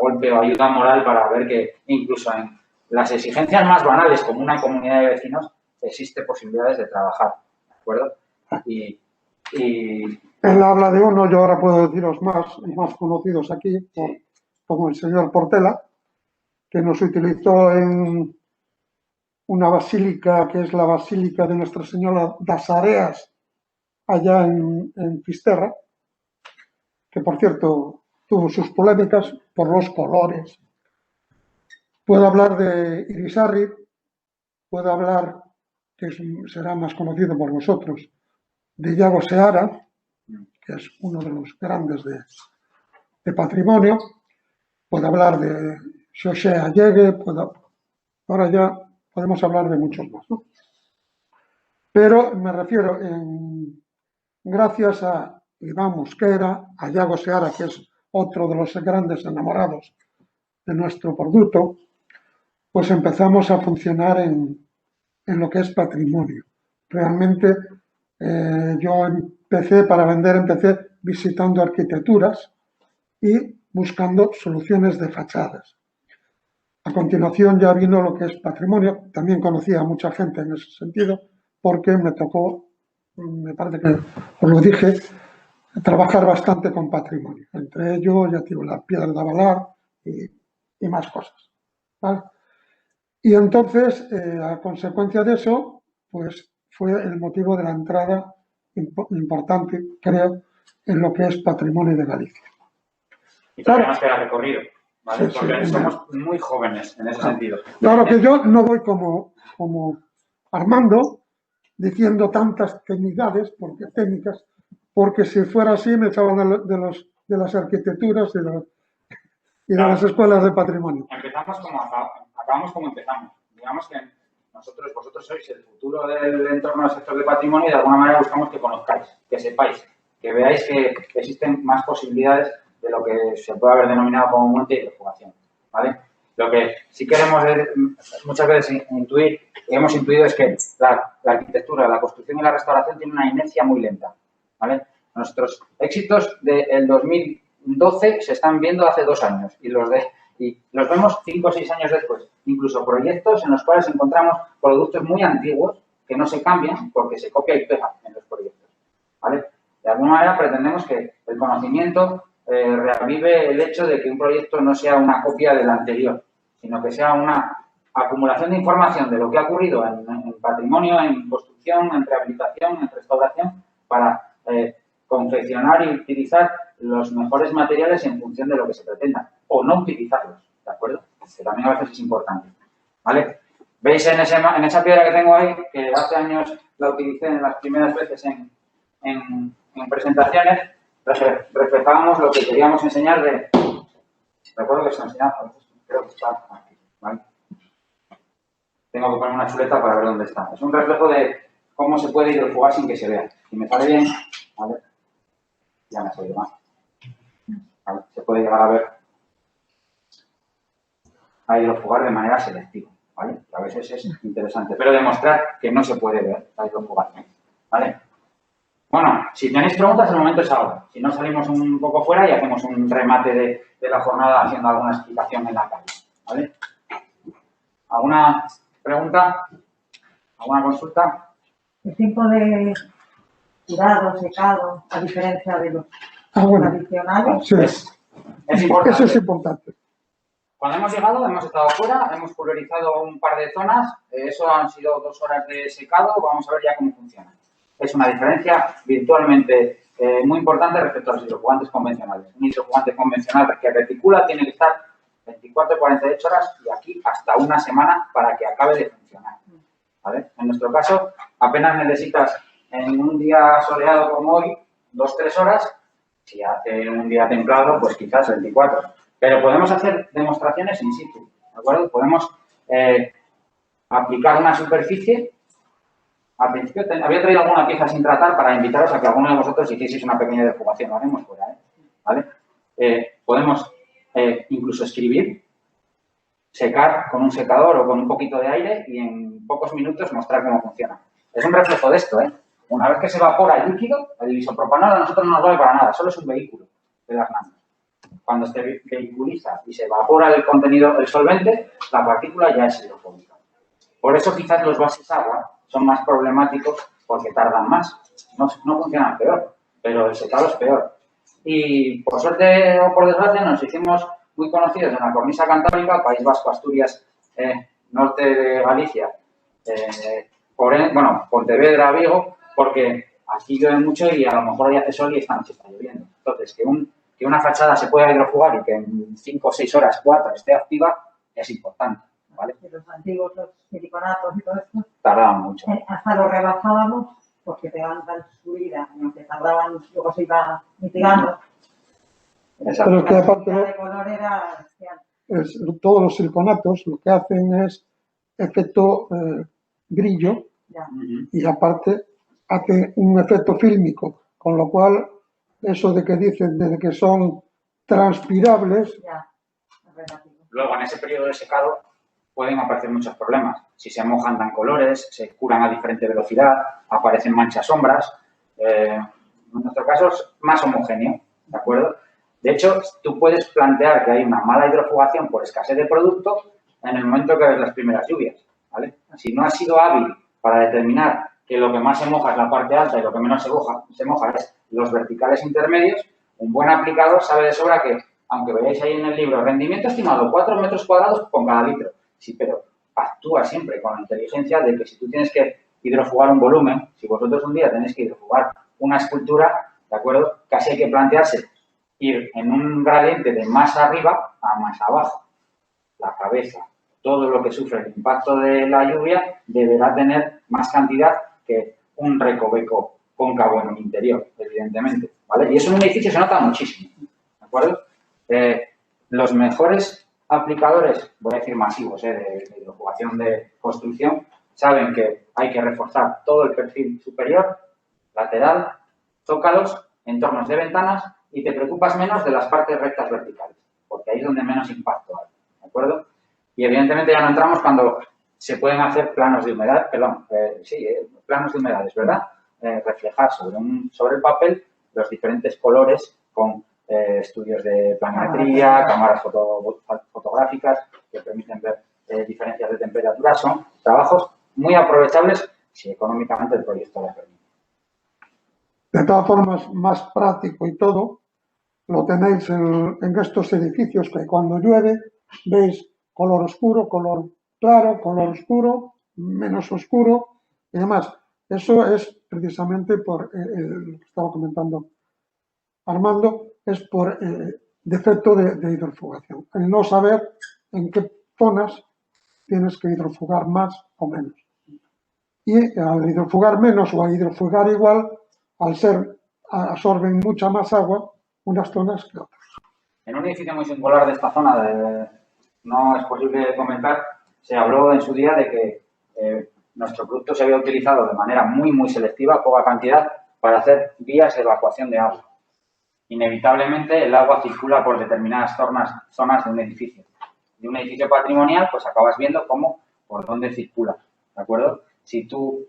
golpe o ayuda moral para ver que incluso en las exigencias más banales, como una comunidad de vecinos, existe posibilidades de trabajar, ¿de acuerdo? Y Él habla de uno, yo ahora puedo deciros más conocidos aquí, como el señor Portela, que nos utilizó en una basílica que es la Basílica de Nuestra Señora das Areas, allá en Fisterra, que por cierto tuvo sus polémicas por los colores. Puedo hablar de Irisarri, puedo hablar, que será más conocido por vosotros, de Iago Seara, que es uno de los grandes de patrimonio. Puedo hablar de Xosé Allegue, ahora ya podemos hablar de muchos más, ¿no? Pero me refiero, gracias a Iván Mosquera, a Iago Seara, que es otro de los grandes enamorados de nuestro producto, pues empezamos a funcionar en lo que es patrimonio. Realmente yo empecé visitando arquitecturas y buscando soluciones de fachadas. A continuación ya vino lo que es patrimonio. También conocía a mucha gente en ese sentido porque me tocó, me parece que os lo dije, trabajar bastante con patrimonio. Entre ellos, ya digo, la piedra de Avalar y más cosas, ¿vale? Y entonces, a consecuencia de eso, pues fue el motivo de la entrada importante, creo, en lo que es patrimonio de Galicia. Y todavía nos queda recorrido, ¿vale? Sí, Porque sí, somos muy jóvenes en ese sentido. Claro que yo no voy como Armando diciendo tantas técnicas, porque si fuera así me echaban de las arquitecturas y de las escuelas de patrimonio. Acabamos como empezamos. Digamos que vosotros sois el futuro del entorno del sector de patrimonio y de alguna manera buscamos que conozcáis, que sepáis, que veáis que existen más posibilidades de lo que se puede haber denominado comúnmente hidrofugación, ¿vale? Lo que sí queremos muchas veces hemos intuido es que la arquitectura, la construcción y la restauración tienen una inercia muy lenta, ¿vale? Nuestros éxitos del 2012 se están viendo hace 2 años y los vemos 5 o 6 años después. Incluso proyectos en los cuales encontramos productos muy antiguos que no se cambian porque se copia y pega en los proyectos, ¿vale? De alguna manera pretendemos que el conocimiento reavive el hecho de que un proyecto no sea una copia del anterior, sino que sea una acumulación de información de lo que ha ocurrido en patrimonio, en construcción, en rehabilitación, en restauración, para confeccionar y utilizar los mejores materiales en función de lo que se pretenda, o no utilizarlos, ¿de acuerdo? Que también a veces es importante, ¿vale? ¿Veis en esa piedra que tengo ahí, que hace años la utilicé en las primeras veces en presentaciones? Reflejábamos lo que queríamos enseñar recuerdo que se enseñaba, creo que está aquí, ¿vale? Tengo que poner una chuleta para ver dónde está. Es un reflejo de cómo se puede hidrofugar sin que se vea. Si me sale bien, ¿vale? Ya me ha salido más. ¿Vale? Se puede llegar a ver a hidrofugar de manera selectiva, ¿vale? A veces es interesante, pero demostrar que no se puede ver la hidrofugación, ¿vale? Bueno, si tenéis preguntas, el momento es ahora. Si no, salimos un poco fuera y hacemos un remate de la jornada haciendo alguna explicación en la calle, ¿vale? ¿Alguna pregunta? ¿Alguna consulta? El tiempo de curado, secado, a diferencia de los tradicionales. Sí, es importante. Eso es importante. Cuando hemos llegado, hemos estado fuera, hemos pulverizado un par de zonas, eso han sido 2 horas de secado, vamos a ver ya cómo funciona. Es una diferencia virtualmente muy importante respecto a los hidrofugantes convencionales. Un hidrofugante convencional que reticula tiene que estar 24 48 horas y aquí hasta una semana para que acabe de funcionar, ¿vale? En nuestro caso, apenas necesitas en un día soleado como hoy, 2-3 horas. Si hace un día templado, pues quizás 24. Pero podemos hacer demostraciones in situ, ¿de acuerdo? Podemos aplicar una superficie. Al principio había traído alguna pieza sin tratar para invitaros a que alguno de vosotros hicieseis una pequeña defugación. Lo haremos fuera, ¿vale? Podemos incluso escribir, secar con un secador o con un poquito de aire y en pocos minutos mostrar cómo funciona. Es un reflejo de esto, ¿eh? Una vez que se evapora el líquido, el isopropanol a nosotros no nos vale para nada, solo es un vehículo de las nanos. Cuando se vehiculiza y se evapora el contenido, el solvente, la partícula ya es hidrofóbica. Por eso quizás los bases agua son más problemáticos porque tardan más. No funcionan peor, pero el secado es peor. Y por suerte o por desgracia nos hicimos muy conocidos en la cornisa cantábrica, País Vasco, Asturias, norte de Galicia, Pontevedra, Vigo, porque aquí llueve mucho y a lo mejor hoy hace sol y esta noche está lloviendo. Entonces, que una fachada se pueda hidrofugar y que en 5 o 6 horas, 4, esté activa, es importante, ¿vale? Los antiguos, los siliconatos y todo esto, Tardaban mucho. hasta lo rebajábamos porque pegaban tan subida, aunque tardaban, luego se iba mitigando. Exacto. Pero es que aparte de color era bestial. todos los siliconatos lo que hacen es efecto brillo Ya. y aparte hace un efecto fílmico, con lo cual eso de que dicen de que son transpirables. Ya, es relativo. Luego, en ese periodo de secado pueden aparecer muchos problemas. Si se mojan, dan colores, se curan a diferente velocidad, aparecen manchas, sombras. En nuestro caso es más homogéneo, ¿de acuerdo? De hecho, tú puedes plantear que hay una mala hidrofugación por escasez de producto en el momento que ves las primeras lluvias, ¿vale? Si no has sido hábil para determinar que lo que más se moja es la parte alta y lo que menos se moja es los verticales intermedios, un buen aplicador sabe de sobra que, aunque veáis ahí en el libro, rendimiento estimado 4 metros cuadrados con cada litro. Sí, pero actúa siempre con la inteligencia de que si tú tienes que hidrofugar un volumen, si vosotros un día tenéis que hidrofugar una escultura, ¿de acuerdo? Casi hay que plantearse ir en un gradiente de más arriba a más abajo. La cabeza, todo lo que sufre el impacto de la lluvia, deberá tener más cantidad que un recoveco cóncavo en el interior, evidentemente, ¿vale? Y eso en un edificio se nota muchísimo, ¿de acuerdo? Los mejores aplicadores, voy a decir masivos, de hidrofugación de construcción, saben que hay que reforzar todo el perfil superior, lateral, zócalos, entornos de ventanas y te preocupas menos de las partes rectas verticales, porque ahí es donde menos impacto hay, ¿de acuerdo? Y evidentemente ya no entramos cuando se pueden hacer planos de humedad, planos de humedades, ¿verdad? Reflejar sobre el papel los diferentes colores con estudios de planimetría, cámaras fotográficas que permiten ver diferencias de temperatura. Son trabajos muy aprovechables si económicamente el proyecto lo permite. De todas formas, más práctico y todo, lo tenéis en estos edificios que cuando llueve veis color oscuro, color claro, color oscuro, menos oscuro y demás. Eso es precisamente por lo que estaba comentando Armando, es por defecto de hidrofugación. El no saber en qué zonas tienes que hidrofugar más o menos. Y al hidrofugar menos o al hidrofugar igual, absorben mucha más agua unas zonas que otras. En un edificio muy singular de esta zona, no es posible comentar, se habló en su día de que nuestro producto se había utilizado de manera muy, muy selectiva, poca cantidad, para hacer vías de evacuación de agua. Inevitablemente el agua circula por determinadas zonas de un edificio. De un edificio patrimonial, pues acabas viendo por dónde circula, ¿de acuerdo? Si tú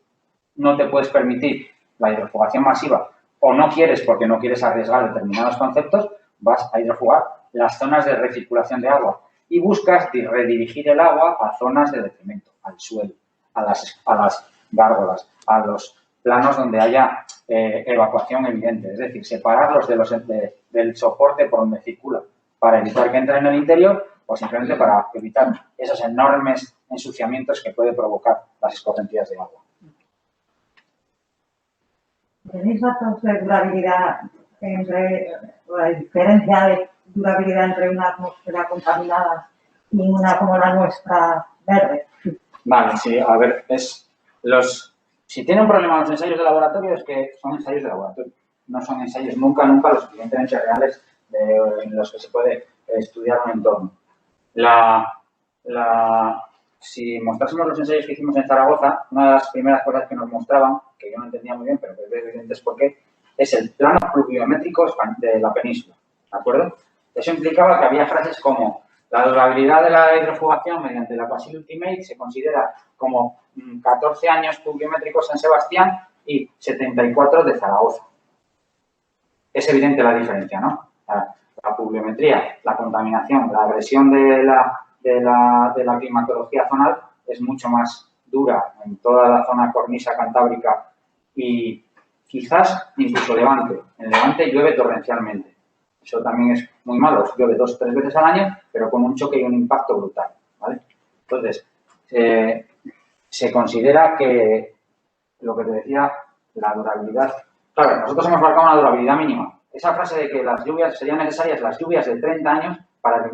no te puedes permitir la hidrofugación masiva o no quieres porque no quieres arriesgar determinados conceptos, vas a hidrofugar las zonas de recirculación de agua y buscas redirigir el agua a zonas de detrimento, al suelo, a las gárgolas, a los planos donde haya evacuación evidente, es decir, separarlos del soporte por donde circula para evitar que entre en el interior o simplemente para evitar esos enormes ensuciamientos que puede provocar las escorrentías de agua. ¿Tenéis datos de durabilidad la diferencia de durabilidad entre una atmósfera contaminada y una como la nuestra verde? Vale, sí, a ver, si tiene un problema los ensayos de laboratorio es que son ensayos de laboratorio, no son ensayos nunca lo suficientemente reales en los que se puede estudiar un entorno. Si mostrásemos los ensayos que hicimos en Zaragoza, una de las primeras cosas que nos mostraban, que yo no entendía muy bien, pero que es evidente es por qué, es el plano pluviométrico de la península, ¿de acuerdo? Eso implicaba que había frases como la durabilidad de la hidrofugación mediante la Quasil Ultimate se considera como 14 años pluviométricos en Sebastián y 74 de Zaragoza. Es evidente la diferencia, ¿no? La pluviometría, la contaminación, la agresión de la climatología zonal es mucho más dura en toda la zona cornisa cantábrica y quizás incluso Levante. En Levante llueve torrencialmente. Eso también es muy malo. Llueve 2 o 3 veces al año, pero con un choque y un impacto brutal, ¿vale? Entonces, se considera que, lo que te decía, la durabilidad. Claro, nosotros hemos marcado una durabilidad mínima. Esa frase de que las lluvias serían necesarias, las lluvias de 30 años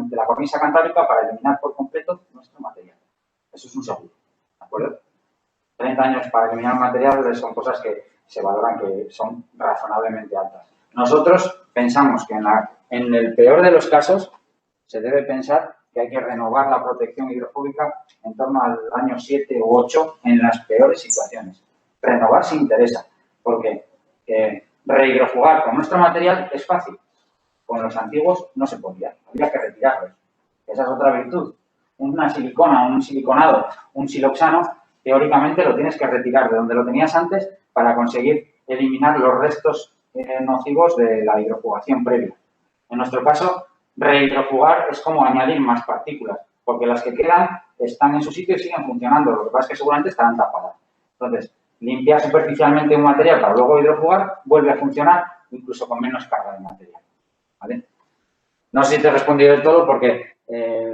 de la cornisa cantábrica para eliminar por completo nuestro material. Eso es un seguro, ¿de acuerdo? 30 años para eliminar material son cosas que se valoran que son razonablemente altas. Nosotros pensamos que en el peor de los casos se debe pensar que hay que renovar la protección hidrofóbica en torno al año 7 u 8 en las peores situaciones. Renovar se interesa, porque rehidrofugar con nuestro material es fácil. Con los antiguos no se podía, había que retirarlos. Esa es otra virtud. Una silicona, un siliconado, un siloxano, teóricamente lo tienes que retirar de donde lo tenías antes para conseguir eliminar los restos nocivos de la hidrofugación previa. En nuestro caso, rehidrofugar es como añadir más partículas, porque las que quedan están en su sitio y siguen funcionando. Lo que pasa es que seguramente estarán tapadas. Entonces, limpiar superficialmente un material para luego hidrofugar vuelve a funcionar incluso con menos carga de material, ¿vale? No sé si te he respondido del todo porque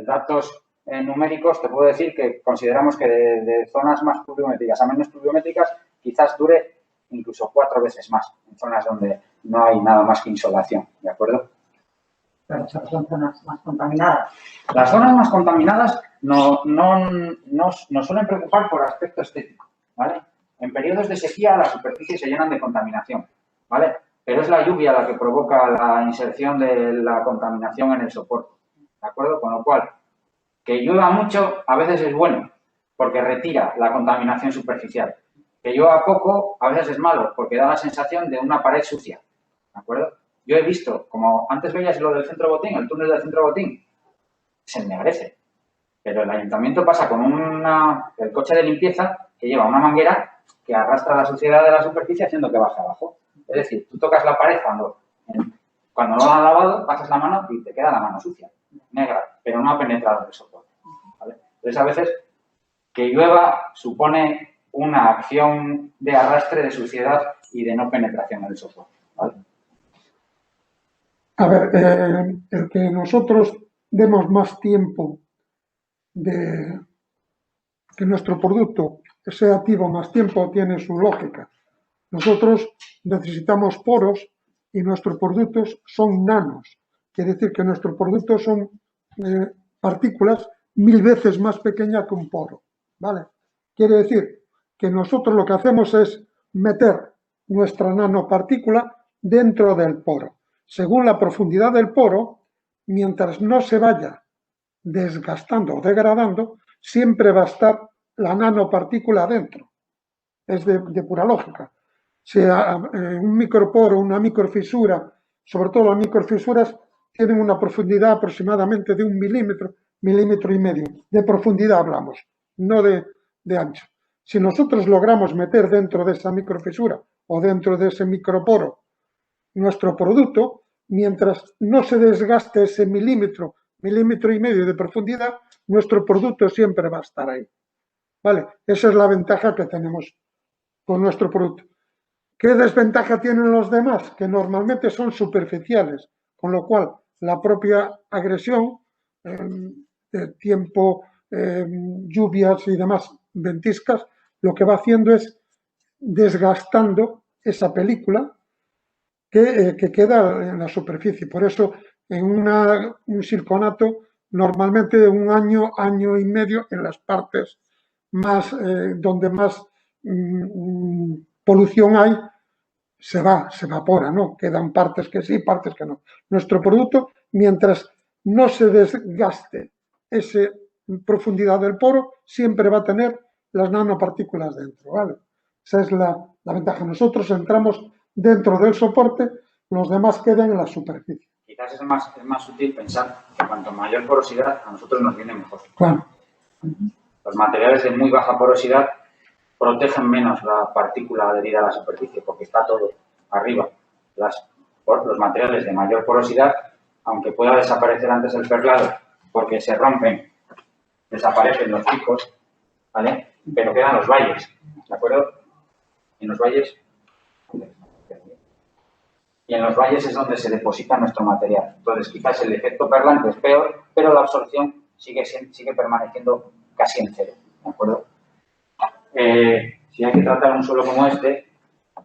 datos numéricos te puedo decir que consideramos que de zonas más pluviométricas a menos pluviométricas quizás dure incluso 4 veces más en zonas donde no hay nada más que insolación, ¿de acuerdo? Pero son zonas más contaminadas. Las zonas más contaminadas nos suelen preocupar por aspecto estético, ¿vale? En periodos de sequía las superficies se llenan de contaminación, ¿vale? Pero es la lluvia la que provoca la inserción de la contaminación en el soporte, ¿de acuerdo? Con lo cual, que llueva mucho a veces es bueno, porque retira la contaminación superficial. Que llueva poco a veces es malo, porque da la sensación de una pared sucia, ¿de acuerdo? Yo he visto, como antes veías lo del Centro Botín, el túnel del Centro Botín, se ennegrece. Pero el ayuntamiento pasa con el coche de limpieza que lleva una manguera que arrastra la suciedad de la superficie haciendo que baje abajo. Es decir, tú tocas la pared cuando no lo han lavado, pasas la mano y te queda la mano sucia, negra, pero no ha penetrado en el soporte, ¿vale? Entonces, a veces, que llueva supone una acción de arrastre de suciedad y de no penetración en el soporte, ¿vale? A ver, el que nosotros demos más tiempo de que nuestro producto sea activo más tiempo tiene su lógica. Nosotros necesitamos poros y nuestros productos son nanos. Quiere decir que nuestros productos son partículas 1000 veces más pequeñas que un poro, ¿vale? Quiere decir que nosotros lo que hacemos es meter nuestra nanopartícula dentro del poro. Según la profundidad del poro, mientras no se vaya desgastando o degradando, siempre va a estar la nanopartícula dentro. Es de pura lógica. Si un microporo, una microfisura, sobre todo las microfisuras, tienen una profundidad aproximadamente de 1 milímetro, milímetro y medio. De profundidad hablamos, no de ancho. Si nosotros logramos meter dentro de esa microfisura o dentro de ese microporo nuestro producto, mientras no se desgaste ese milímetro, milímetro y medio de profundidad, nuestro producto siempre va a estar ahí. ¿Vale? Esa es la ventaja que tenemos con nuestro producto. ¿Qué desventaja tienen los demás? Que normalmente son superficiales, con lo cual la propia agresión, tiempo, lluvias y demás ventiscas, lo que va haciendo es desgastando esa película que queda en la superficie. Por eso, en un siliconato, normalmente un año, año y medio en las partes más donde más polución hay, se evapora, ¿no? Quedan partes que sí, partes que no. Nuestro producto, mientras no se desgaste esa profundidad del poro, siempre va a tener las nanopartículas dentro, ¿vale? Esa es la ventaja. Nosotros entramos dentro del soporte, los demás quedan en la superficie. Quizás es más útil pensar que cuanto mayor porosidad a nosotros nos viene mejor. Claro. Los materiales de muy baja porosidad protegen menos la partícula adherida a la superficie porque está todo arriba. Los materiales de mayor porosidad, aunque pueda desaparecer antes el perlado porque se rompen, desaparecen los picos, ¿vale? Pero quedan los valles, ¿de acuerdo? En los valles es donde se deposita nuestro material. Entonces, quizás el efecto perlante es peor, pero la absorción sigue permaneciendo casi en cero, ¿de acuerdo? Si hay que tratar un suelo como este,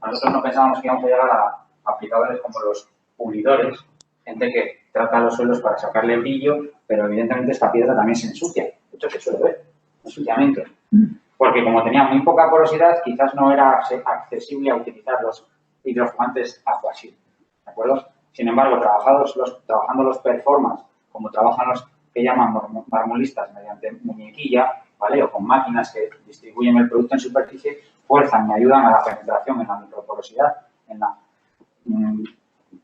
nosotros no pensábamos que íbamos a llegar a aplicadores como los pulidores, gente que trata los suelos para sacarle brillo, pero evidentemente esta piedra también se ensucia. De hecho, se suele ver, ensuciamiento. Porque como tenía muy poca porosidad, quizás no era accesible a utilizar los hidrofugantes Aquasil, ¿de acuerdo? Sin embargo, trabajando los performance, como trabajan los que llaman marmolistas mediante muñequilla, ¿vale? O con máquinas que distribuyen el producto en superficie, fuerzan y ayudan a la penetración en la microporosidad, en la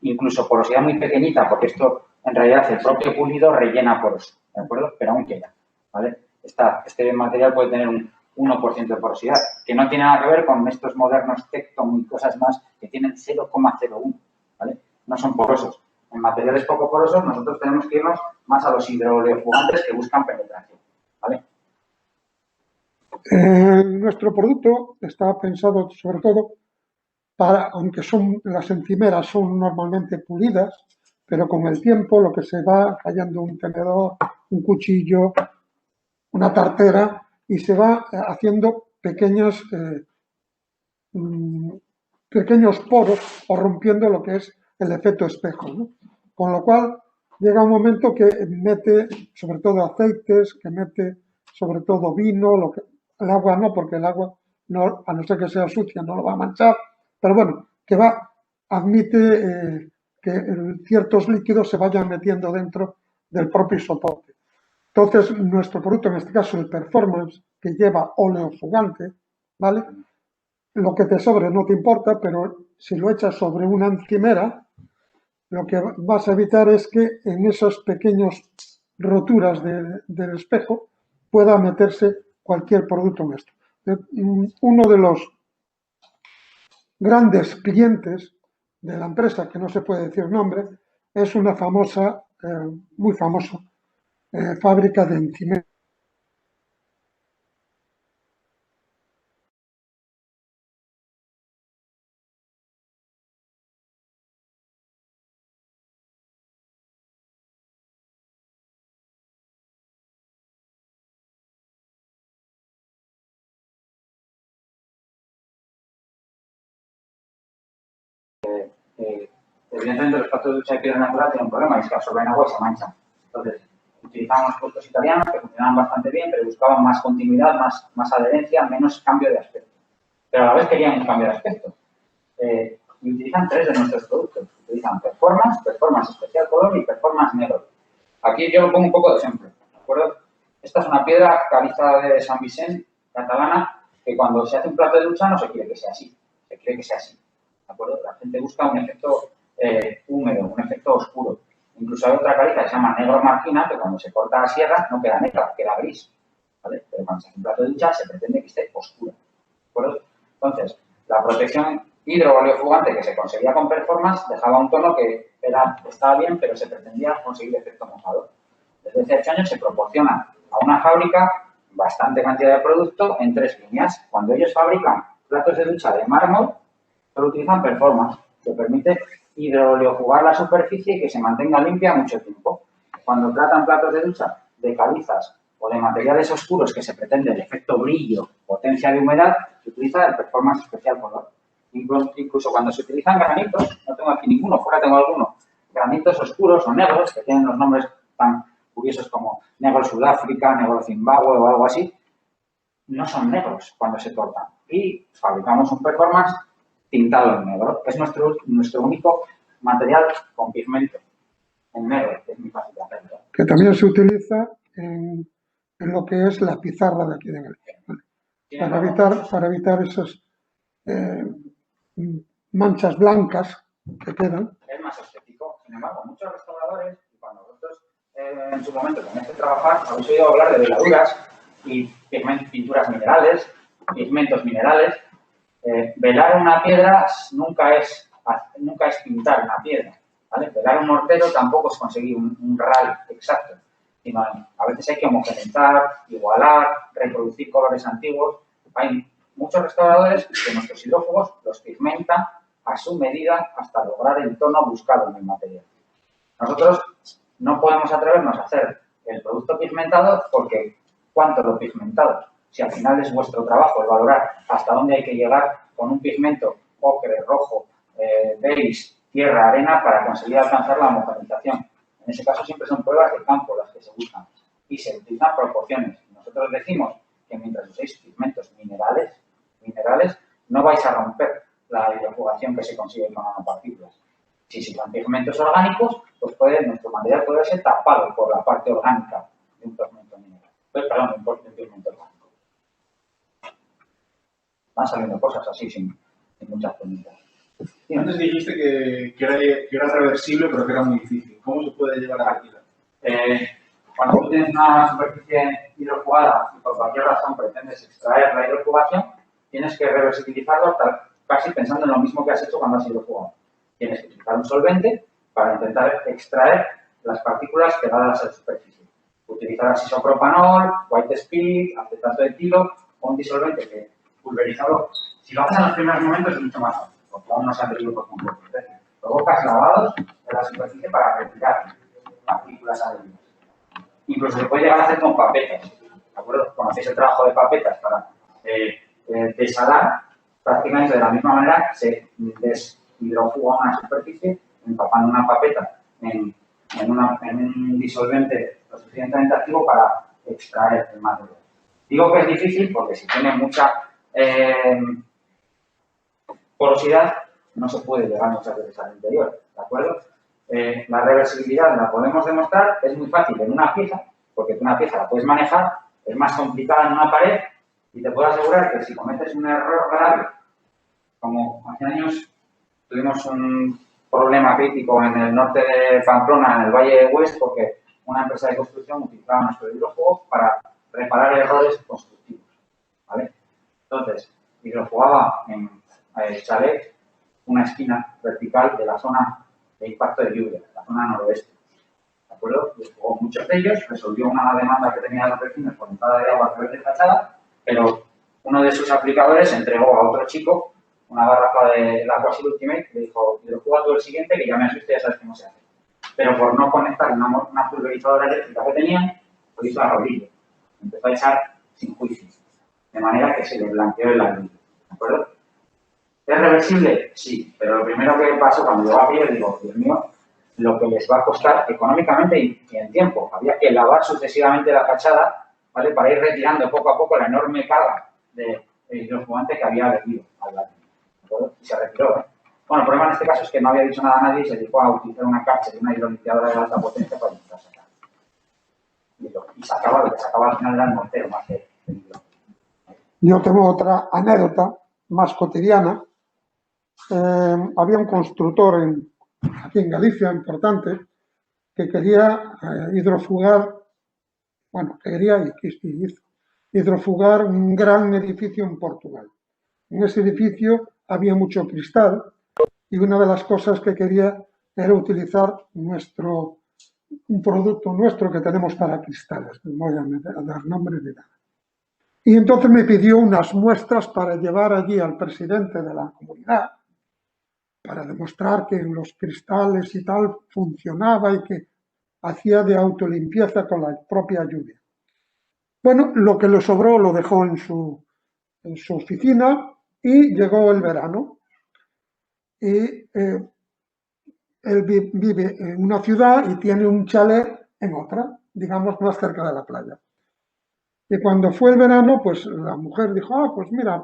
incluso porosidad muy pequeñita, porque esto en realidad el propio pulido rellena poros, ¿de acuerdo? Pero aún queda, ¿vale? Este material puede tener un 1% de porosidad, que no tiene nada que ver con estos modernos Tecton y cosas más que tienen 0,01, ¿vale? No son porosos. En materiales poco porosos nosotros tenemos que irnos más a los hidroleofugantes que buscan penetración, ¿vale? Nuestro producto está pensado sobre todo para, aunque las encimeras son normalmente pulidas, pero con el tiempo lo que se va cayendo un tenedor, un cuchillo, una tartera y se va haciendo pequeños poros o rompiendo lo que es el efecto espejo, ¿no? Con lo cual llega un momento que mete sobre todo aceites, que mete sobre todo vino, el agua no, porque el agua, no, a no ser que sea sucia, no lo va a manchar, pero bueno, que admite que ciertos líquidos se vayan metiendo dentro del propio soporte. Entonces, nuestro producto, en este caso el Performance, que lleva oleofugante, ¿vale? Lo que te sobre no te importa, pero si lo echas sobre una encimera, lo que vas a evitar es que en esas pequeñas roturas del espejo pueda meterse cualquier producto nuestro. Uno de los grandes clientes de la empresa, que no se puede decir nombre, es una famosa, muy famosa fábrica de encimeras. Evidentemente los platos de ducha de piedra natural tienen un problema, y es que absorben agua y se manchan. Entonces, utilizábamos productos italianos que funcionaban bastante bien, pero buscaban más continuidad, más adherencia, menos cambio de aspecto. Pero a la vez querían un cambio de aspecto. Y utilizan 3 de nuestros productos. Utilizan Performance Especial Color y Performance Negro. Aquí yo lo pongo un poco de ejemplo, ¿de acuerdo? Esta es una piedra caliza de San Vicente, catalana, que cuando se hace un plato de ducha no se quiere que sea así, se quiere que sea así, ¿de acuerdo? La gente busca un efecto húmedo, un efecto oscuro. Incluso hay otra caliza que se llama negro marquina, que cuando se corta la sierra no queda negra, queda gris, ¿vale? Pero cuando se hace un plato de ducha se pretende que esté oscuro, ¿de acuerdo? Entonces, la protección hidrooliofugante que se conseguía con Performance dejaba un tono que estaba bien, pero se pretendía conseguir efecto mojado. Desde hace 8 años se proporciona a una fábrica bastante cantidad de producto en 3 líneas. Cuando ellos fabrican platos de ducha de mármol, solo utilizan Performance, que permite hidroleofugar la superficie y que se mantenga limpia mucho tiempo. Cuando tratan platos de ducha de calizas o de materiales oscuros que se pretende el efecto brillo, potencia de humedad, se utiliza el Performance Especial Color. Incluso cuando se utilizan granitos, no tengo aquí ninguno, fuera tengo alguno, granitos oscuros o negros, que tienen los nombres tan curiosos como negro Sudáfrica, negro Zimbabue o algo así, no son negros cuando se cortan. Y fabricamos un performance tintado en negro, que es nuestro único material con pigmento en negro, que es muy fácil de hacerlo. Que también se utiliza en lo que es la pizarra de aquí de Galicia, ¿vale? Para evitar esas manchas blancas que quedan. Es más estético. Sin embargo, muchos restauradores, y cuando vosotros en su momento tenéis que trabajar, habéis oído hablar de veladuras y pinturas minerales, pigmentos minerales. Velar una piedra nunca es pintar una piedra, ¿vale? Velar un mortero tampoco es conseguir un RAL exacto, sino a veces hay que homogeneizar, igualar, reproducir colores antiguos. Hay muchos restauradores que nuestros hidrófugos los pigmentan a su medida hasta lograr el tono buscado en el material. Nosotros no podemos atrevernos a hacer el producto pigmentado porque ¿cuánto lo pigmentado? Si al final es vuestro trabajo el valorar hasta dónde hay que llegar con un pigmento ocre, rojo, beige, tierra, arena para conseguir alcanzar la homogeneización. En ese caso siempre son pruebas de campo las que se buscan y se utilizan proporciones. Nosotros decimos que mientras uséis pigmentos minerales, no vais a romper la hidrofugación que se consigue con nanopartículas. Si son pigmentos orgánicos, pues nuestro material puede ser tapado por la parte orgánica de un pigmento mineral. Perdón, de un pigmento orgánico. Van saliendo cosas así sin muchas preguntas. Antes dijiste que era reversible, pero que era muy difícil. ¿Cómo se puede llevar a cabo? Cuando tú tienes una superficie hidrofugada y por cualquier razón pretendes extraer la hidrofugación, tienes que reversibilizarlo casi pensando en lo mismo que has hecho cuando has hidrofugado. Tienes que utilizar un solvente para intentar extraer las partículas pegadas a la superficie. Utilizarás isopropanol, white spirit, acetato de etilo o un disolvente que pulverizado. Si lo haces en los primeros momentos es mucho más fácil, porque aún no se han derivado por completo. Es decir, provocas lavados de la superficie para retirar partículas adhesivas. Incluso se puede llegar a hacer con papetas, ¿de acuerdo? Conocéis el trabajo de papetas para desalar, prácticamente de la misma manera se deshidrofuga una superficie empapando una papeta en un disolvente lo suficientemente activo para extraer el material. Digo que es difícil porque si tiene mucha porosidad no se puede llegar muchas veces al interior, ¿de acuerdo? La reversibilidad la podemos demostrar, es muy fácil en una pieza, porque una pieza la puedes manejar, es más complicada en una pared y te puedo asegurar que si cometes un error grave, como hace años tuvimos un problema crítico en el norte de Pamplona, en el Valle de Hues, porque una empresa de construcción utilizaba nuestro hidrófugo para reparar errores constructivos, ¿vale? Entonces, hidrofugaba en el chalet una esquina vertical de la zona de impacto de lluvia, la zona noroeste, ¿de acuerdo? Hidrofugó muchos de ellos, resolvió una demanda que tenían los vecinos por entrada de agua a través de fachada, pero uno de sus aplicadores entregó a otro chico una garrafa de la Aquasil Ultimate y le dijo, hidrofuga tú el siguiente, que ya me asusté, ya sabes cómo se hace. Pero por no conectar una pulverizadora eléctrica que tenían, lo hizo a rodillo. Empezó a echar sin juicio, de manera que se le blanqueó el ladrillo, ¿de acuerdo? ¿Es reversible? Sí, pero lo primero que pasó cuando llegó a pie, digo, Dios mío, lo que les va a costar económicamente y en tiempo. Había que lavar sucesivamente la fachada, ¿vale? Para ir retirando poco a poco la enorme carga de hidrofugante que había vertido al ladrillo, ¿de acuerdo? Y se retiró, ¿eh? Bueno, el problema en este caso es que no había dicho nada a nadie y se dedicó a utilizar una capsa de una hidrolimpiadora de alta potencia para intentar sacar. Y sacaba lo que sacaba al final era el mortero más que el hidrógeno. Yo tengo otra anécdota más cotidiana. Había un constructor aquí en Galicia, importante, que quería hidrofugar, hidrofugar un gran edificio en Portugal. En ese edificio había mucho cristal y una de las cosas que quería era utilizar un producto nuestro que tenemos para cristales, no voy a dar nombre ni nada. Y entonces me pidió unas muestras para llevar allí al presidente de la comunidad, para demostrar que los cristales y tal funcionaba y que hacía de autolimpieza con la propia lluvia. Bueno, lo que le sobró lo dejó en su oficina y llegó el verano. y él vive en una ciudad y tiene un chalet en otra, digamos, más cerca de la playa. Y cuando fue el verano, pues la mujer dijo, ah, pues mira,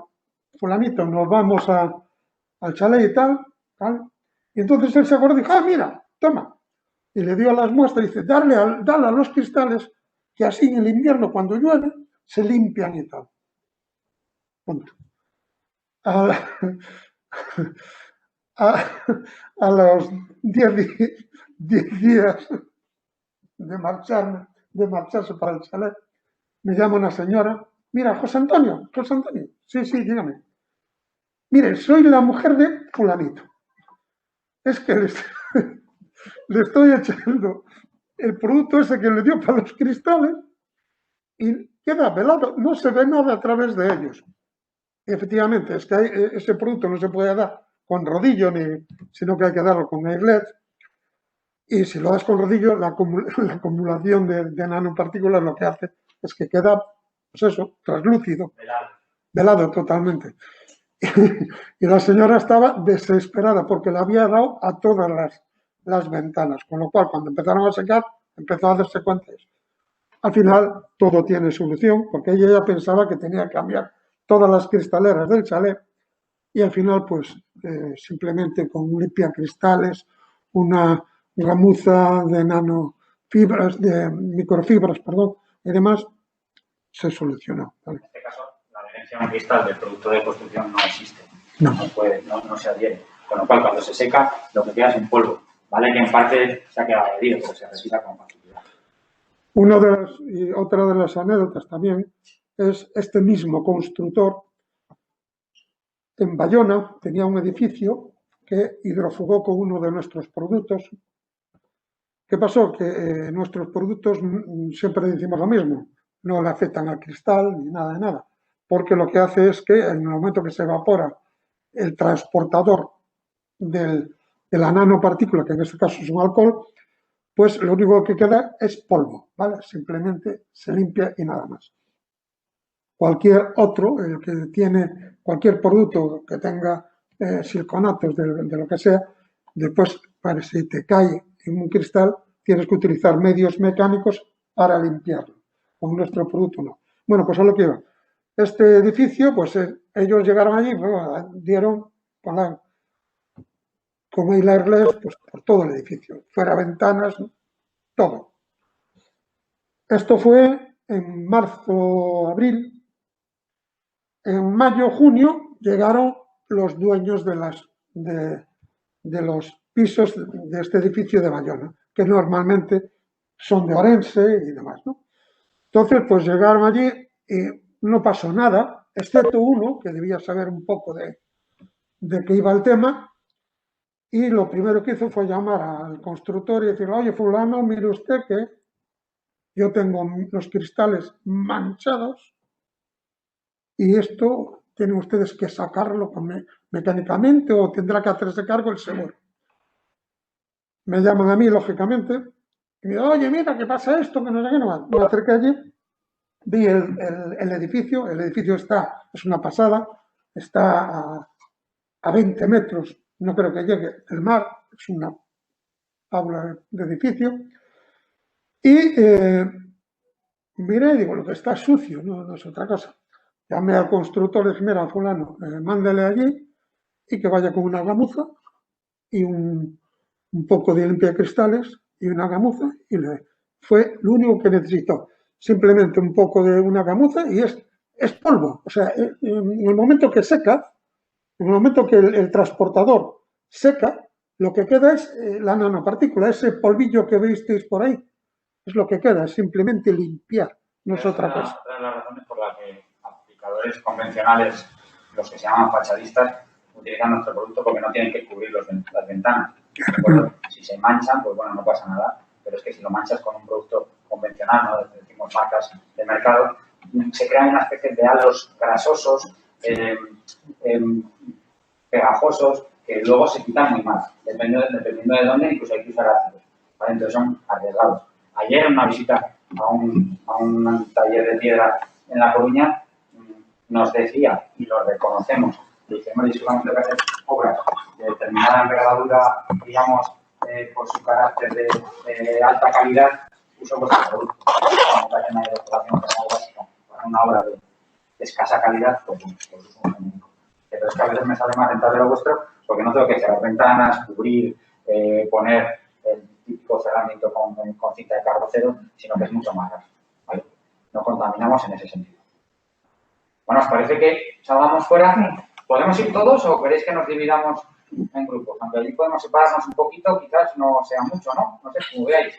fulanito, nos vamos al chalet y tal. Y entonces él se acordó y dijo, ah, mira, toma. Y le dio las muestras y dice, dale a los cristales, que así en el invierno, cuando llueve, se limpian y tal. Punto. A los 10 días de marcharse para el chalet, me llama una señora, mira, José Antonio, sí, dígame. Mire, soy la mujer de fulanito. Es que le estoy echando el producto ese que le dio para los cristales y queda velado, no se ve nada a través de ellos. Y efectivamente, es que ese producto no se puede dar con rodillo, sino que hay que darlo con airlet. Y si lo das con rodillo, la acumulación de nanopartículas lo que hace es que queda, pues eso, translúcido. Velado totalmente. Y la señora estaba desesperada porque le había dado a todas las ventanas, con lo cual cuando empezaron a secar, empezó a darse cuenta de eso. Al final todo tiene solución porque ella ya pensaba que tenía que cambiar todas las cristaleras del chalet y al final pues simplemente con un limpiacristales, una gamuza de nanofibras, de microfibras, perdón, y demás, se solucionó. ¿Vale? En este caso, la adherencia a un cristal del producto de construcción no existe. No se adhiere. Con lo cual, cuando se seca, lo que queda es un polvo. Vale que en parte se ha quedado adherido, pero se recicla con facilidad. Otra de las anécdotas también es este mismo constructor en Bayona tenía un edificio que hidrofugó con uno de nuestros productos. ¿Qué pasó? Que nuestros productos siempre decimos lo mismo, no le afectan al cristal ni nada de nada, porque lo que hace es que en el momento que se evapora el transportador de la nanopartícula, que en este caso es un alcohol, pues lo único que queda es polvo, ¿vale? Simplemente se limpia y nada más. Cualquier otro, cualquier producto que tenga siliconatos de lo que sea, después, si te cae en un cristal, tienes que utilizar medios mecánicos para limpiarlo. Con nuestro producto no. Bueno, pues a lo que iba. Este edificio, pues ellos llegaron allí, dieron con el airless, pues por todo el edificio, fuera ventanas, todo. Esto fue en marzo, abril. En mayo, junio llegaron los dueños de los pisos de este edificio de Bayona, que normalmente son de Orense y demás, ¿no? Entonces, pues llegaron allí y no pasó nada, excepto uno que debía saber un poco de qué iba el tema, y lo primero que hizo fue llamar al constructor y decirle, oye, fulano, mire usted que yo tengo los cristales manchados y esto tienen ustedes que sacarlo mecánicamente o tendrá que hacerse cargo el seguro. Me llaman a mí, lógicamente, y me dicen, oye, mira, ¿qué pasa esto? Que no sé qué, no. Me acerqué allí, vi el edificio es una pasada, está a 20 metros, no creo que llegue el mar, es una aula de edificio, y miré y digo, lo que está sucio, no es otra cosa. Llamé al constructor y dije, mira, fulano, mándele allí y que vaya con una gamuza y un poco de limpiacristales y una gamuza y fue lo único que necesitó. Simplemente un poco de una gamuza y es polvo. O sea, en el momento que seca, en el momento que el transportador seca, lo que queda es la nanopartícula, ese polvillo que visteis por ahí. Es lo que queda, es simplemente limpiar, no es otra cosa. Otra de las razones por las que aplicadores convencionales, los que se llaman fachadistas, utilizan nuestro producto porque no tienen que cubrir las ventanas. Bueno, si se manchan, pues bueno, no pasa nada, pero es que si lo manchas con un producto convencional, ¿no? Decimos marcas de mercado, se crean una especie de halos grasosos, pegajosos, que luego se quitan muy mal, dependiendo de dónde, incluso hay que usar ácidos, ¿vale? Entonces son arriesgados. Ayer en una visita a un taller de piedra en La Coruña nos decía, y lo reconocemos, Dice, hombre, si solamente voy a hacer obras de determinada envergadura, digamos, por su carácter de alta calidad, uso vuestro producto. Como que haya una decoración básica para una obra de escasa calidad, pues uso un genérico. Pero es que a veces me sale más rentable lo vuestro porque no tengo que cerrar ventanas, cubrir, poner el típico cerramiento con cinta de carrocero, sino que es mucho más gasto, ¿vale? No contaminamos en ese sentido. Bueno, ¿os parece que salgamos fuera? ¿Podemos ir todos o queréis que nos dividamos en grupos? Aunque allí podemos separarnos un poquito, quizás no sea mucho, ¿no? No sé, como veáis.